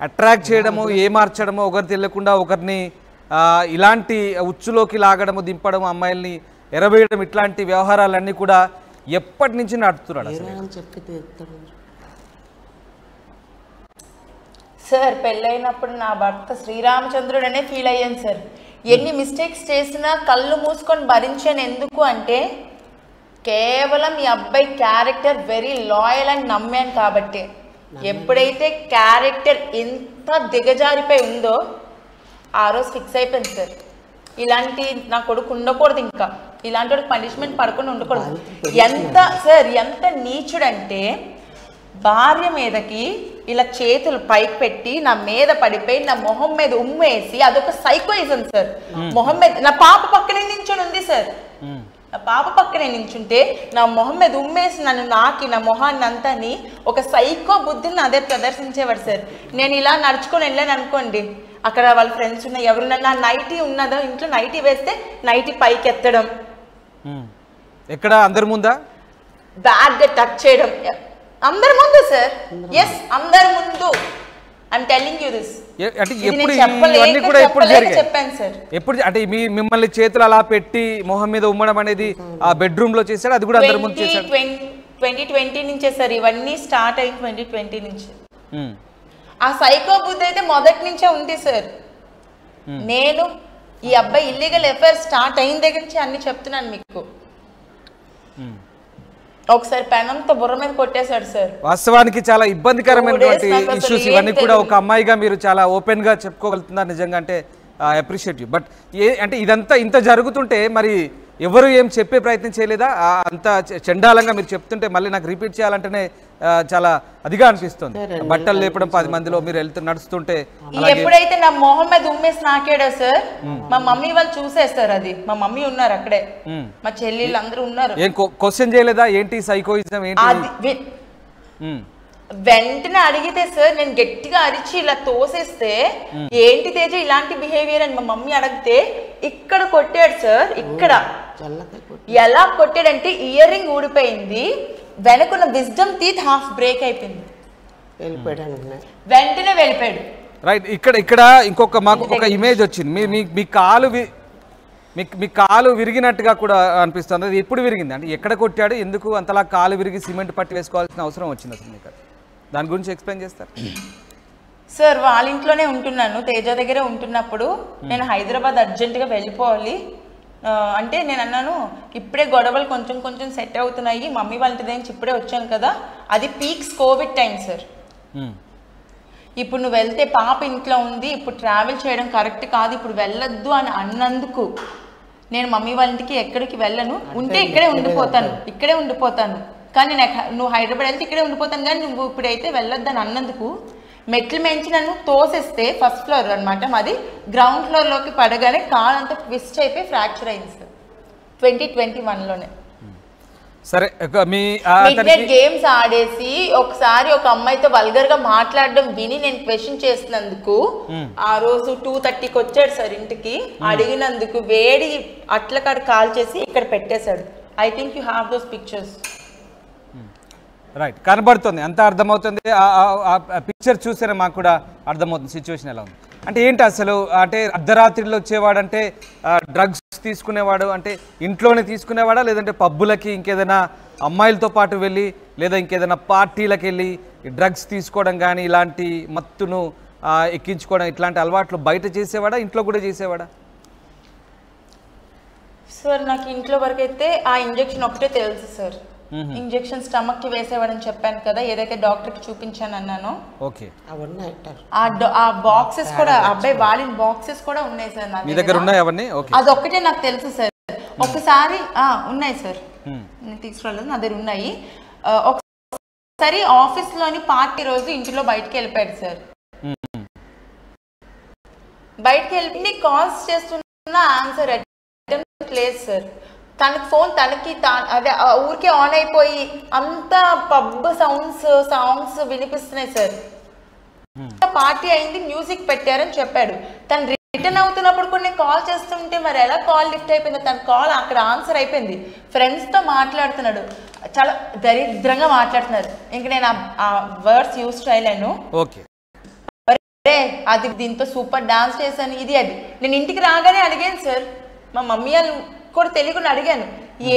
అట్రాక్ట్ చేయడము, ఏమార్చడము, ఒకరు తెలియకుండా ఒకరిని ఇలాంటి ఉచ్చులోకి లాగడము, దింపడము, అమ్మాయిల్ని ఎరవేయడం, ఇట్లాంటి వ్యవహారాలన్నీ కూడా ఎప్పటి నుంచి నడుపుతున్నాడు సార్? పెళ్ళైనప్పుడు నా భర్త శ్రీరామచంద్రుడనే ఫీల్ అయ్యాను సార్. ఎన్ని మిస్టేక్స్ చేసినా కళ్ళు మూసుకొని భరించాను. ఎందుకు అంటే కేవలం ఈ అబ్బాయి క్యారెక్టర్ వెరీ లాయల్ అని నమ్మాను కాబట్టి. ఎప్పుడైతే క్యారెక్టర్ ఎంత దిగజారిపోయి ఉందో ఆ రోజు ఫిక్స్ అయిపోయింది సార్, ఇలాంటి నా కొడుకు ఉండకూడదు, ఇంకా ఇలాంటి వాడికి పనిష్మెంట్ పడకుండా ఉండకూడదు. ఎంత నీచుడంటే భార్య మీదకి ఇలా చేతులు పైకి పెట్టి నా మీద పడిపోయి నా మొహం మీద ఉమ్మేసి, అదొక సైకోయిజం సార్. మొహం మీద నా పాప పక్కనే నించుని ఉంది సార్, నా పాప పక్కనే నించుంటే నా మొహం మీద ఉమ్మేసి నన్ను నాకి నా మొహాన్ని అంతాని ఒక సైకో బుద్ధిని అదే ప్రదర్శించేవాడు సార్. నేను ఇలా నడుచుకొని వెళ్ళాను అనుకోండి, అక్కడ వాళ్ళ ఫ్రెండ్స్ ఉన్న ఎవరున్నా నా నైటీ ఉన్నదో ఇంట్లో నైటీ వేస్తే నైటీ పైకి ఎత్తడం, ఎక్కడ అందరి ముందా బ్యాడ్గా టచ్ చేయడం, అందరి ముందు సార్. ఎస్, అందరి ముందు. I'm telling you this. అంటే ఎప్పుడు ఇవన్నీ కూడా ఎప్పుడు జరిగాయి చెప్పాను సార్? ఎప్పుడు అంటే మిమ్మల్ని చేతులు అలా పెట్టి మొహం మీద ఉమ్మడం అనేది ఆ బెడ్రూమ్ లో చేశాడు, అది కూడా అందరి ముందు చేశాడు? 2020 నుంచే సార్, ఇవన్నీ స్టార్ట్ అయింది 2020 నుంచి. ఆ సైకో బుద్ధి అయితే మొదటి నుంచే ఉంది సార్. నేను ఈ అబ్బాయి ఇల్లీగల్ అఫైర్ స్టార్ట్ అయిన దగ్గర నుంచి అన్ని చెప్తున్నాను మీకు. ఒకసారి పెనంతో బుర్ర మీద కొట్టేశాడు సార్. వాస్తవానికి చాలా ఇబ్బందికరమైనటువంటి ఇష్యూస్ ఇవన్నీ కూడా ఒక అమ్మాయిగా మీరు చాలా ఓపెన్ గా చెప్పుకోగలుగుతున్నారు నిజంగా, అంటే అప్రిషియేట్ యూ. బట్ అంటే ఇదంతా ఇంత జరుగుతుంటే మరి ఎవరు ఏం చెప్పే ప్రయత్నం చేయలేదా? అంత చండాలంగా మీరు చెప్తుంటే మళ్ళీ నాకు రిపీట్ చేయాలంటేనే చాలా అదిగా అనిపిస్తుంది. బట్టలు లేపడం 10 మందిలో మీరు నడుస్తుంటే ఎప్పుడైతే నా మొహం మీద ఉమ్మేసి నాకేడా సార్, మా మమ్మీ వాళ్ళు చూసేస్తారు, అది మా మమ్మీ ఉన్నారు అక్కడే, మా చెల్లెళ్ళు అందరూ ఉన్నారు. ఏం క్వశ్చన్ చేయలేదా ఏంటి సైకోయిజం ఏంటి? వెంటనే అడిగితే సార్ నేను గట్టిగా అరిచి ఇలా తోసేస్తే ఏంటి తేజ ఇలాంటి బిహేవియర్ అని మా మమ్మీ అడిగితే ఇక్కడ కొట్టాడు సార్. ఇక్కడ ఎలా కొట్టాడంటే ఇయర్ రింగ్ ఊడిపోయింది, వెనకున్న విజ్డమ్ టీత్ హాఫ్ బ్రేక్ అయిపోయింది, వెంటనే వెళ్ళిపోయాడు. రైట్, ఇక్కడ ఇంకొక మాకు ఒక ఇమేజ్ వచ్చింది, మీ కాలు విరిగినట్టుగా కూడా అనిపిస్తుంది. అది ఎప్పుడు విరిగింది అంటే ఎక్కడ కొట్టాడు, ఎందుకు అంతలా కాలు విరిగి సిమెంట్ పట్టి వేసుకోవాల్సిన అవసరం వచ్చింది అసలు మీకు? దాని గురించి ఎక్స్ప్లెయిన్ చేస్తారు సార్? వాళ్ళ ఇంట్లోనే ఉంటున్నాను, తేజ దగ్గరే ఉంటున్నప్పుడు నేను హైదరాబాద్ అర్జెంటుగా వెళ్ళిపోవాలి అంటే నేను అన్నాను ఇప్పుడే గొడవలు కొంచెం కొంచెం సెట్ అవుతున్నాయి, మమ్మీ వాళ్ళ ఇంటి దగ్గర నుంచి ఇప్పుడే వచ్చాను కదా, అది పీక్స్ కోవిడ్ టైం సార్. ఇప్పుడు నువ్వు వెళ్తే పాప ఇంట్లో ఉంది, ఇప్పుడు ట్రావెల్ చేయడం కరెక్ట్ కాదు, ఇప్పుడు వెళ్ళొద్దు అని అన్నందుకు నేను మమ్మీ వాళ్ళ ఇంటికి ఎక్కడికి వెళ్ళను, ఉంటే ఇక్కడే ఉండిపోతాను కానీ నువ్వు హైదరాబాద్ వెళ్తే ఇక్కడే ఉండిపోతాను కానీ నువ్వు ఇప్పుడైతే వెళ్ళొద్దు అని అన్నందుకు మెట్లు మెంచి నన్ను తోసేస్తే, ఫస్ట్ ఫ్లోర్ అనమాట మాది, గ్రౌండ్ ఫ్లోర్లోకి పడగానే కాలంతా ట్విస్ట్ అయిపోయి ఫ్రాక్చర్ అయింది సార్ 2021లోనే. సరే, మీ గేమ్స్ ఆడేసి ఒకసారి ఒక అమ్మాయితో వల్గర్ గా మాట్లాడడం విని నేను క్వశ్చన్ చేసినందుకు ఆ రోజు 2:30కి వచ్చాడు సార్ ఇంటికి, అడిగినందుకు వేడి అట్ల కాడ కాల్ చేసి ఇక్కడ పెట్టేశాడు. I think you have those pictures. Right, కనబడుతుంది, అంతా అర్థమవుతుంది. ఆ పిక్చర్ చూస్తేనే మాకు కూడా అర్థమవుతుంది సిచ్యువేషన్ ఎలా ఉంది. అంటే ఏంటి అసలు, అంటే అర్ధరాత్రిలో వచ్చేవాడంటే డ్రగ్స్ తీసుకునేవాడు, అంటే ఇంట్లోనే తీసుకునేవాడా, లేదంటే పబ్బులకి ఇంకేదైనా అమ్మాయిలతో పాటు వెళ్ళి లేదా ఇంకేదైనా పార్టీలకు వెళ్ళి డ్రగ్స్ తీసుకోవడం కానీ ఇలాంటి మత్తును ఎక్కించుకోవడం ఇట్లాంటి అలవాట్లు బయట చేసేవాడా, ఇంట్లో కూడా చేసేవాడా? సార్ నాకు ఇంట్లో వరకు అయితే ఆ ఇంజెక్షన్ ఒకటే తెలుసు సార్. ఇంజెక్షన్ స్టమక్ కి వేసేవాడని చెప్పాను కదా, ఏదైతే డాక్టర్ కి చూపించాను అన్నాను. ఓకే, ఆ బాక్సెస్ కూడా అబ్బాయి వాడిన బాక్సెస్ కూడా ఉన్నాయి సార్ నా దగ్గర. అది ఒక్కటే నాకు తెలుసు సార్. ఒకసారి ఉన్నాయి సార్, నేను తీసుకురాలేదు, నా దగ్గర ఉన్నాయి. ఒకసారి ఆఫీస్ లోని పార్టీ రోజు ఇంటిలో బయటకి వెళ్ళిపోయాడు సార్. బయటకి వెళ్ళి కాల్స్ చేస్తున్నా ఆన్సర్ అటెంప్ట్ లేదు సార్. తనకి ఫోన్ అదే ఊరికే ఆన్ అయిపోయి అంతా పబ్ సాంగ్స్ వినిపిస్తున్నాయి సార్. పార్టీ అయింది, మ్యూజిక్ పెట్టారని చెప్పాడు. తను రిటర్న్ అవుతున్నప్పుడు కొన్ని కాల్ చేస్తుంటే మరి ఎలా కాల్ లిఫ్ట్ అయిపోయింది? తన కాల్ అక్కడ ఆన్సర్ అయిపోయింది. ఫ్రెండ్స్తో మాట్లాడుతున్నాడు, చాలా దరిద్రంగా మాట్లాడుతున్నారు. ఇంక నేను ఆ వర్డ్స్ యూజ్ చేయలేను. అది దీంతో సూపర్ డాన్స్ చేశాను, ఇది అది. నేను ఇంటికి రాగానే అడిగాను సార్, మా మమ్మీ వాళ్ళు కూడా తెలియకుండా అడిగాను,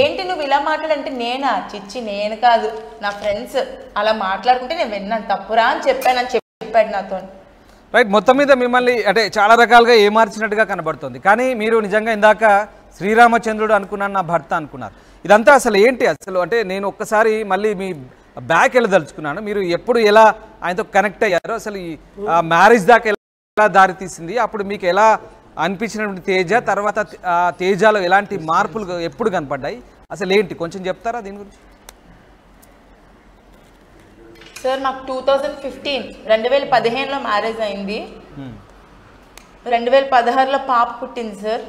ఏంటి నువ్వు ఇలా మాట్లాడంటే, నేనా? చిచ్చి నేను కాదు, నా ఫ్రెండ్స్ అలా మాట్లాడుకుంటే నేను విన్నాను, తప్పురా అని చెప్పాడు నాతో. రైట్. మొత్తం మీద మిమ్మల్ని అంటే చాలా రకాలుగా ఏమార్చినట్టుగా కనబడుతుంది. కానీ మీరు నిజంగా ఇందాక శ్రీరామచంద్రుడు అనుకున్నాను, నా భర్త అనుకున్నారు. ఇదంతా అసలు ఏంటి అసలు? అంటే నేను ఒక్కసారి మళ్ళీ మీ బ్యాక్ వెళ్ళదలుచుకున్నాను. మీరు ఎప్పుడు ఎలా ఆయనతో కనెక్ట్ అయ్యారో, అసలు ఈ మ్యారేజ్ దాకా ఎలా దారి తీసింది, అప్పుడు మీకు ఎలా అనిపించినటువంటి తేజ, తర్వాత తేజలో ఎలాంటి మార్పులు ఎప్పుడు కనపడ్డాయి, అసలు ఏంటి కొంచెం చెప్తారా దీని గురించి? సార్ నాకు 2015లో మ్యారేజ్ అయింది. 2016లో పాప పుట్టింది సార్.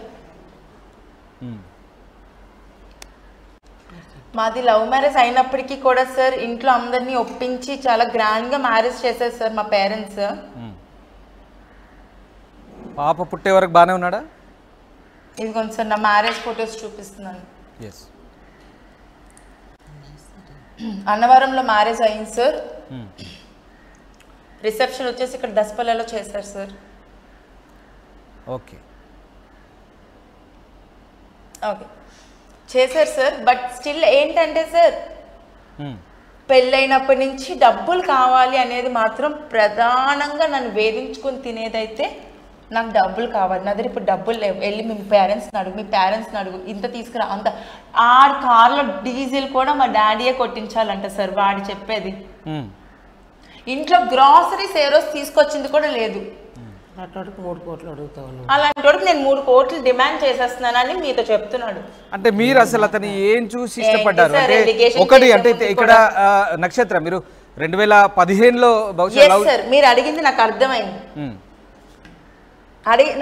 మాది లవ్ మ్యారేజ్ అయినప్పటికీ కూడా సార్ ఇంట్లో అందరినీ ఒప్పించి చాలా గ్రాండ్గా మ్యారేజ్ చేశారు సార్ మా పేరెంట్స్. పాప పుట్టే వరకు బాగానే ఉన్నాడా? ఇదిగోండి సార్ నా మ్యారేజ్ ఫొటోస్ చూపిస్తున్నాను. అన్నవరంలో మ్యారేజ్ అయింది సార్. రిసెప్షన్ వచ్చేసి ఇక్కడ దసపల్లిలో చేశారు సార్. ఓకే చేశారు సార్. బట్ స్టిల్ ఏంటంటే సార్, పెళ్ళైనప్పటి నుంచి డబ్బులు కావాలి అనేది మాత్రం ప్రధానంగా నన్ను వేధించుకొని తినేదైతే, నాకు డబ్బులు కావాలి, నా దగ్గర ఇప్పుడు డబ్బులు లేవు, వెళ్ళి మీ పేరెంట్స్ని అడుగు ఇంత తీసుకురా అంత. ఆ కార్లో డీజిల్ కూడా మా డాడీయే కొట్టించాలంట సార్ వాడు చెప్పేది. ఇంట్లో గ్రాసరీస్ ఏ రోజు తీసుకొచ్చింది కూడా లేదు. అలాంటి 3 కోట్లు అడుగుతాను. అలాంటి వాడికి నేను 3 కోట్లు డిమాండ్ చేసేస్తున్నానని మీతో చెప్తున్నాడు. అంటే మీరు అసలు అతను ఏం చూసి ఇష్టపడ్డారు? అంటే ఒకటి అంటే ఇక్కడ నక్షత్ర మీరు 2015లో బహుశా మీరు అడిగింది నాకు అర్థమైంది.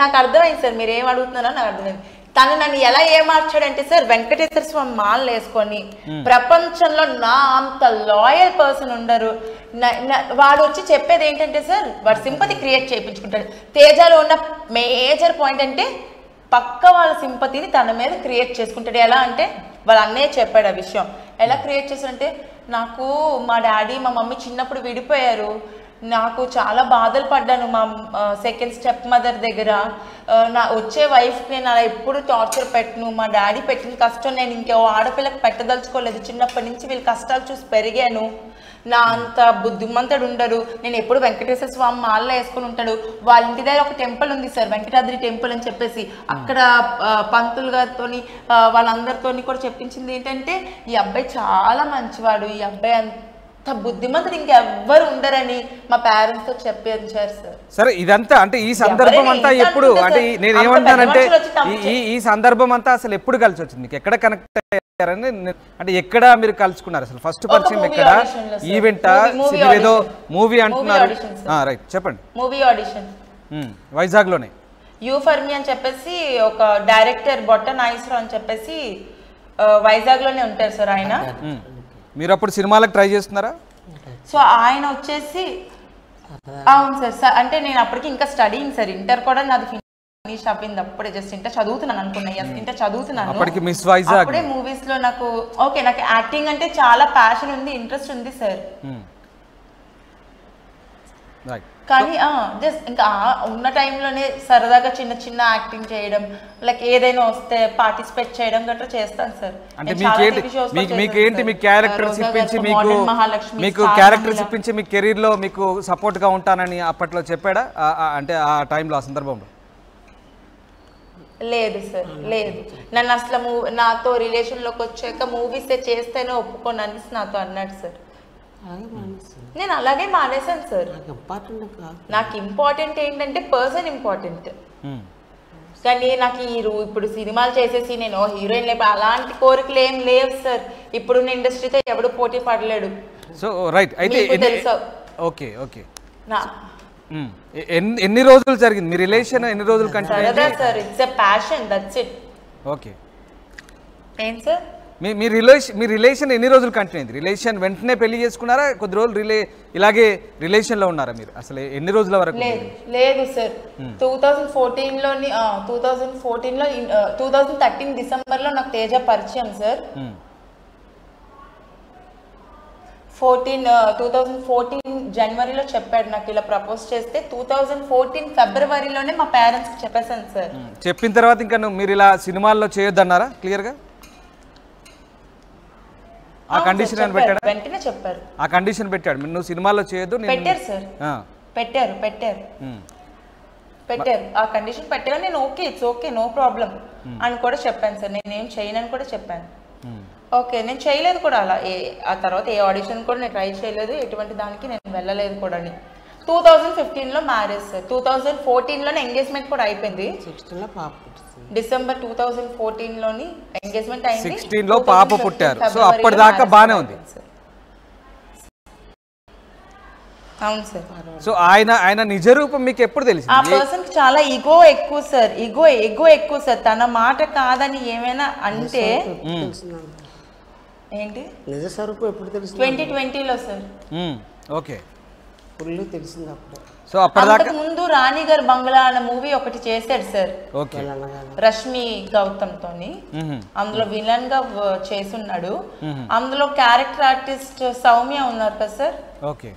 నాకు అర్థమైంది సార్, మీరు ఏం అడుగుతున్నారో నాకు అర్థమైంది. తను నన్ను ఎలా ఏమార్చాడంటే సార్, వెంకటేశ్వర స్వామి మాలలు వేసుకొని, ప్రపంచంలో నా అంత లాయల్ పర్సన్ ఉండరు. వాడు వచ్చి చెప్పేది ఏంటంటే సార్, వాడు సింపతి క్రియేట్ చేయించుకుంటాడు. తేజలో ఉన్న మేజర్ పాయింట్ అంటే పక్క వాళ్ళ సింపతిని తన మీద క్రియేట్ చేసుకుంటాడు. ఎలా అంటే వాళ్ళ అన్నయ్య చెప్పాడు ఆ విషయం. ఎలా క్రియేట్ చేశాడంటే, నాకు మా డాడీ మా మమ్మీ చిన్నప్పుడు విడిపోయారు, నాకు చాలా బాధలు పడ్డాను మా సెకండ్ స్టెప్ మదర్ దగ్గర, నా వచ్చే వైఫ్కి నేను అలా ఎప్పుడు టార్చర్ పెట్టను, మా డాడీ పెట్టిన కష్టం నేను ఇంకో ఆడపిల్లకి పెట్టదలుచుకోలేదు, చిన్నప్పటి నుంచి వీళ్ళ కష్టాలు చూసి పెరిగాను, నా అంత బుద్ధిమంతుడు ఉండరు, నేను ఎప్పుడు వెంకటేశ్వర స్వామి మాలలో వేసుకొని ఉంటాడు. వాళ్ళ ఇంటి దగ్గర ఒక టెంపుల్ ఉంది సార్, వెంకటాద్రి టెంపుల్ అని చెప్పేసి, అక్కడ పంతులు గారితో వాళ్ళందరితో కూడా చెప్పించింది ఏంటంటే, ఈ అబ్బాయి చాలా మంచివాడు, ఈ అబ్బాయి అంత బుద్ధిమంతుడు ఇంకెవ్వరు ఉండరని మా పేరెంట్స్ తో చెప్పించారు సార్. సరే ఇదంతా అంటే ఈ సందర్భం అంతా ఎప్పుడు, అంటే నేను ఏమంటానంటే ఈ సందర్భం అంతా అసలు ఎప్పుడు కలిసి వచ్చింది మీకు? ఎక్కడ కనెక్ట్ అయ్యారని, అంటే ఎక్కడ మీరు కలుసుకున్నారు అసలు? ఫస్ట్ పరిచయం ఎక్కడ? ఈవెంటా, ఏదో మూవీ అంటున్నారు? రైట్, చెప్పండి. మూవీ ఆడిషన్ వైజాగ్ లోనే యూఫర్మి అని చెప్పేసి ఒక డైరెక్టర్ బొట్ట నాగేశ్వరరావు అని చెప్పేసి వైజాగ్ లోనే ఉంటారు సార్ ఆయన. మీరు అప్పుడు సినిమాలకు ట్రై చేస్తున్నారా? సో ఆయన వచ్చేసి అవును సార్. అంటే నేను అప్పటికి ఇంకా స్టడీయింగ్ సార్, ఇంటర్ కూడా నాది ఫినిష్ అయింది, అప్పుడే జస్ట్ ఇంటర్ చదువుతున్నాను అనుకున్నా, ఇంటర్ చదువుతున్నాను అప్పుడే. మూవీస్ లో నాకు నాకు యాక్టింగ్ అంటే చాలా ప్యాషన్ ఉంది, ఇంట్రెస్ట్ ఉంది సార్. కానీ జస్ట్ ఇంకా ఉన్న టైంలోనే సరదాగా చిన్న చిన్న యాక్టింగ్ చేయడం, లైక్ ఏదైనా వస్తే పార్టిసిపేట్ చేయడం గట్రా చేస్తాను సార్. అంటే మీకేంటి మీ క్యారెక్టర్స్ ఇప్పించి మీకు క్యారెక్టర్స్ ఇప్పించి మీ కెరీర్ లో మీకు సపోర్ట్ గా ఉంటానని అప్పట్లో చెప్పాడా? అంటే ఆ టైంలో, ఆ సందర్భంలో? లేదు సార్, లేదు. నన్ను అసలు నాతో రిలేషన్ లోకి వచ్చాక మూవీస్ చేస్తేనే ఒప్పుకోను అనేసి నాతో అన్నాడు సార్. నేను అలాగే మానేశాను సార్. నాకు ఇంపార్టెంట్ ఏంటంటే పర్సన్ ఇంపార్టెంట్, కానీ నాకు ఇప్పుడు సినిమాలు చేసేసి నేను హీరోయిన్ లేపు అలాంటి కోరికలు ఏం లేవు సార్. ఇప్పుడున్న ఇండస్ట్రీతో ఎవడు పోటీ పడలేడు. సో రైట్, అయితే తెలుసా? ఓకే ఎన్ని రోజులు జరిగింది మీ రిలేషన్? ఎన్ని రోజులు కంటిన్యూ సరదా sir, it's a passion, that's it. Okay, ఏం సార్ మీ రిలేషన్ ఎన్ని రోజులు కంటిన్యూ అయింది? రిలేషన్ వెంటనే పెళ్లి చేసుకున్నారా? కొద్ది రోజులు ఇలాగే రిలేషన్లో ఉన్నారా మీరు? అసలు ఎన్ని రోజుల వరకు? లేదు సార్, 2014లోని 2014లో 2013 డిసెంబర్లో నాకు తేజ పరిచయం సార్. 2014 జనవరిలో చెప్పాడు నాకు ఇలా ప్రపోజ్ చేస్తే, 2014 ఫిబ్రవరిలోనే మా పేరెంట్స్కి చెప్పేశాను సార్. చెప్పిన తర్వాత ఇంకా మీరు ఇలా సినిమాల్లో చేయొద్దన్నారా క్లియర్గా? ఆ కండిషన్ పెట్టాడు, వెంటనే చెప్పారు. ఆ కండిషన్ పెట్టాడు, నువ్వు సినిమాల్లో చేయొద్దు. పెట్టారు సార్, పెట్టారు ఆ కండిషన్ పెట్టారు. నేను okay, it's okay, no problem అని కూడా చెప్పాను సార్. నేనేం చేయనని కూడా చెప్పాను. ఓకే, నేను చేయలేదు కూడా అలా. ఆ తర్వాత ఏ ఆడిషన్ కూడా నేను ట్రై చేయలేదు, ఎటువంటి దానికి నేను వెళ్ళలేదు కూడా. 2015లో మ్యారేజ్ సార్, 2014లోనే ఎంగేజ్మెంట్ కూడా అయిపోయింది. డిసెంబర్ 2014లోని ఎంగేజ్మెంట్ అయింది, 16లో పాప పుట్టారు. సో అప్పటిదాకా బానే ఉంది. అవును సార్. సో ఆయన నిజ రూపం మీకు ఎప్పుడు తెలిసింది? ఆ పర్సన్ కి చాలా ఈగో ఎక్కువ సార్, ఈగో ఎక్కువ సార్. తన మాట కాదని ఏమైనా అంటే ఏంటి నిజ స్వరూపం ఎప్పుడు తెలుసు? 2020లో సార్. ఓకే, ఫుల్ తెలిసింది అప్పుడు. సో అప్పటిదాకా ముందు రాణి గారి బంగ్లా అనే మూవీ ఒకటి చేశాడు సార్, ఓకే, రష్మి గౌతమ్ తోని. అందులో విలన్ గా చేసున్నాడు. అందులో క్యారెక్టర్ ఆర్టిస్ట్ సౌమ్య ఉన్నారు కదా సార్. ఓకే,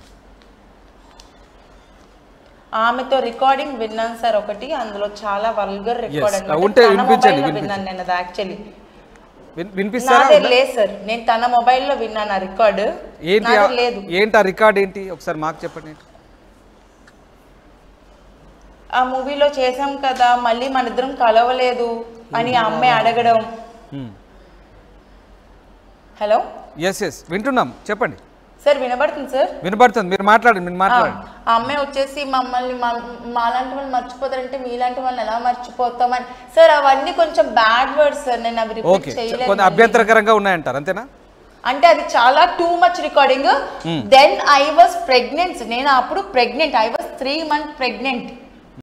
ఆమెతో రికార్డింగ్ విన్నాను సార్ ఒకటి. అందులో చాలా వల్గర్ రికార్డింగ్ విన్నాను నేను. అది యాక్చువల్లీ వినిపిస్తారా? లేదు సార్, నేను తన మొబైల్లో విన్నాను ఆ రికార్డ్. లేదు. ఏంటి ఆ రికార్డ్ ఏంటి ఒకసారి మాకు చెప్పండి. ఆ మూవీలో చేసాం కదా, మళ్ళీ మన ఇద్దరం కలవలేదు అని ఆ అమ్మాయి అడగడం. హలో, ఎస్ వింటున్నాం, చెప్పండి సార్. వినబడుతుంది సార్? వినబడుతుంది, మీరు మాట్లాడండి. ఆ అమ్మాయి వచ్చేసి మమ్మల్ని మాలాంటి వాళ్ళు మర్చిపోతారంటే మీలాంటి వాళ్ళని ఎలా మర్చిపోతామని సార్. అవన్నీ కొంచెం బ్యాడ్ వర్డ్స్ సార్, నేను అవి రిపీట్ చేయలేదు. అభ్యంతరకరంగా ఉన్నాయంటారు, అంతేనా? అంటే అది చాలా too much recording. Then I was pregnant. నేను అప్పుడు pregnant, I was 3 months pregnant.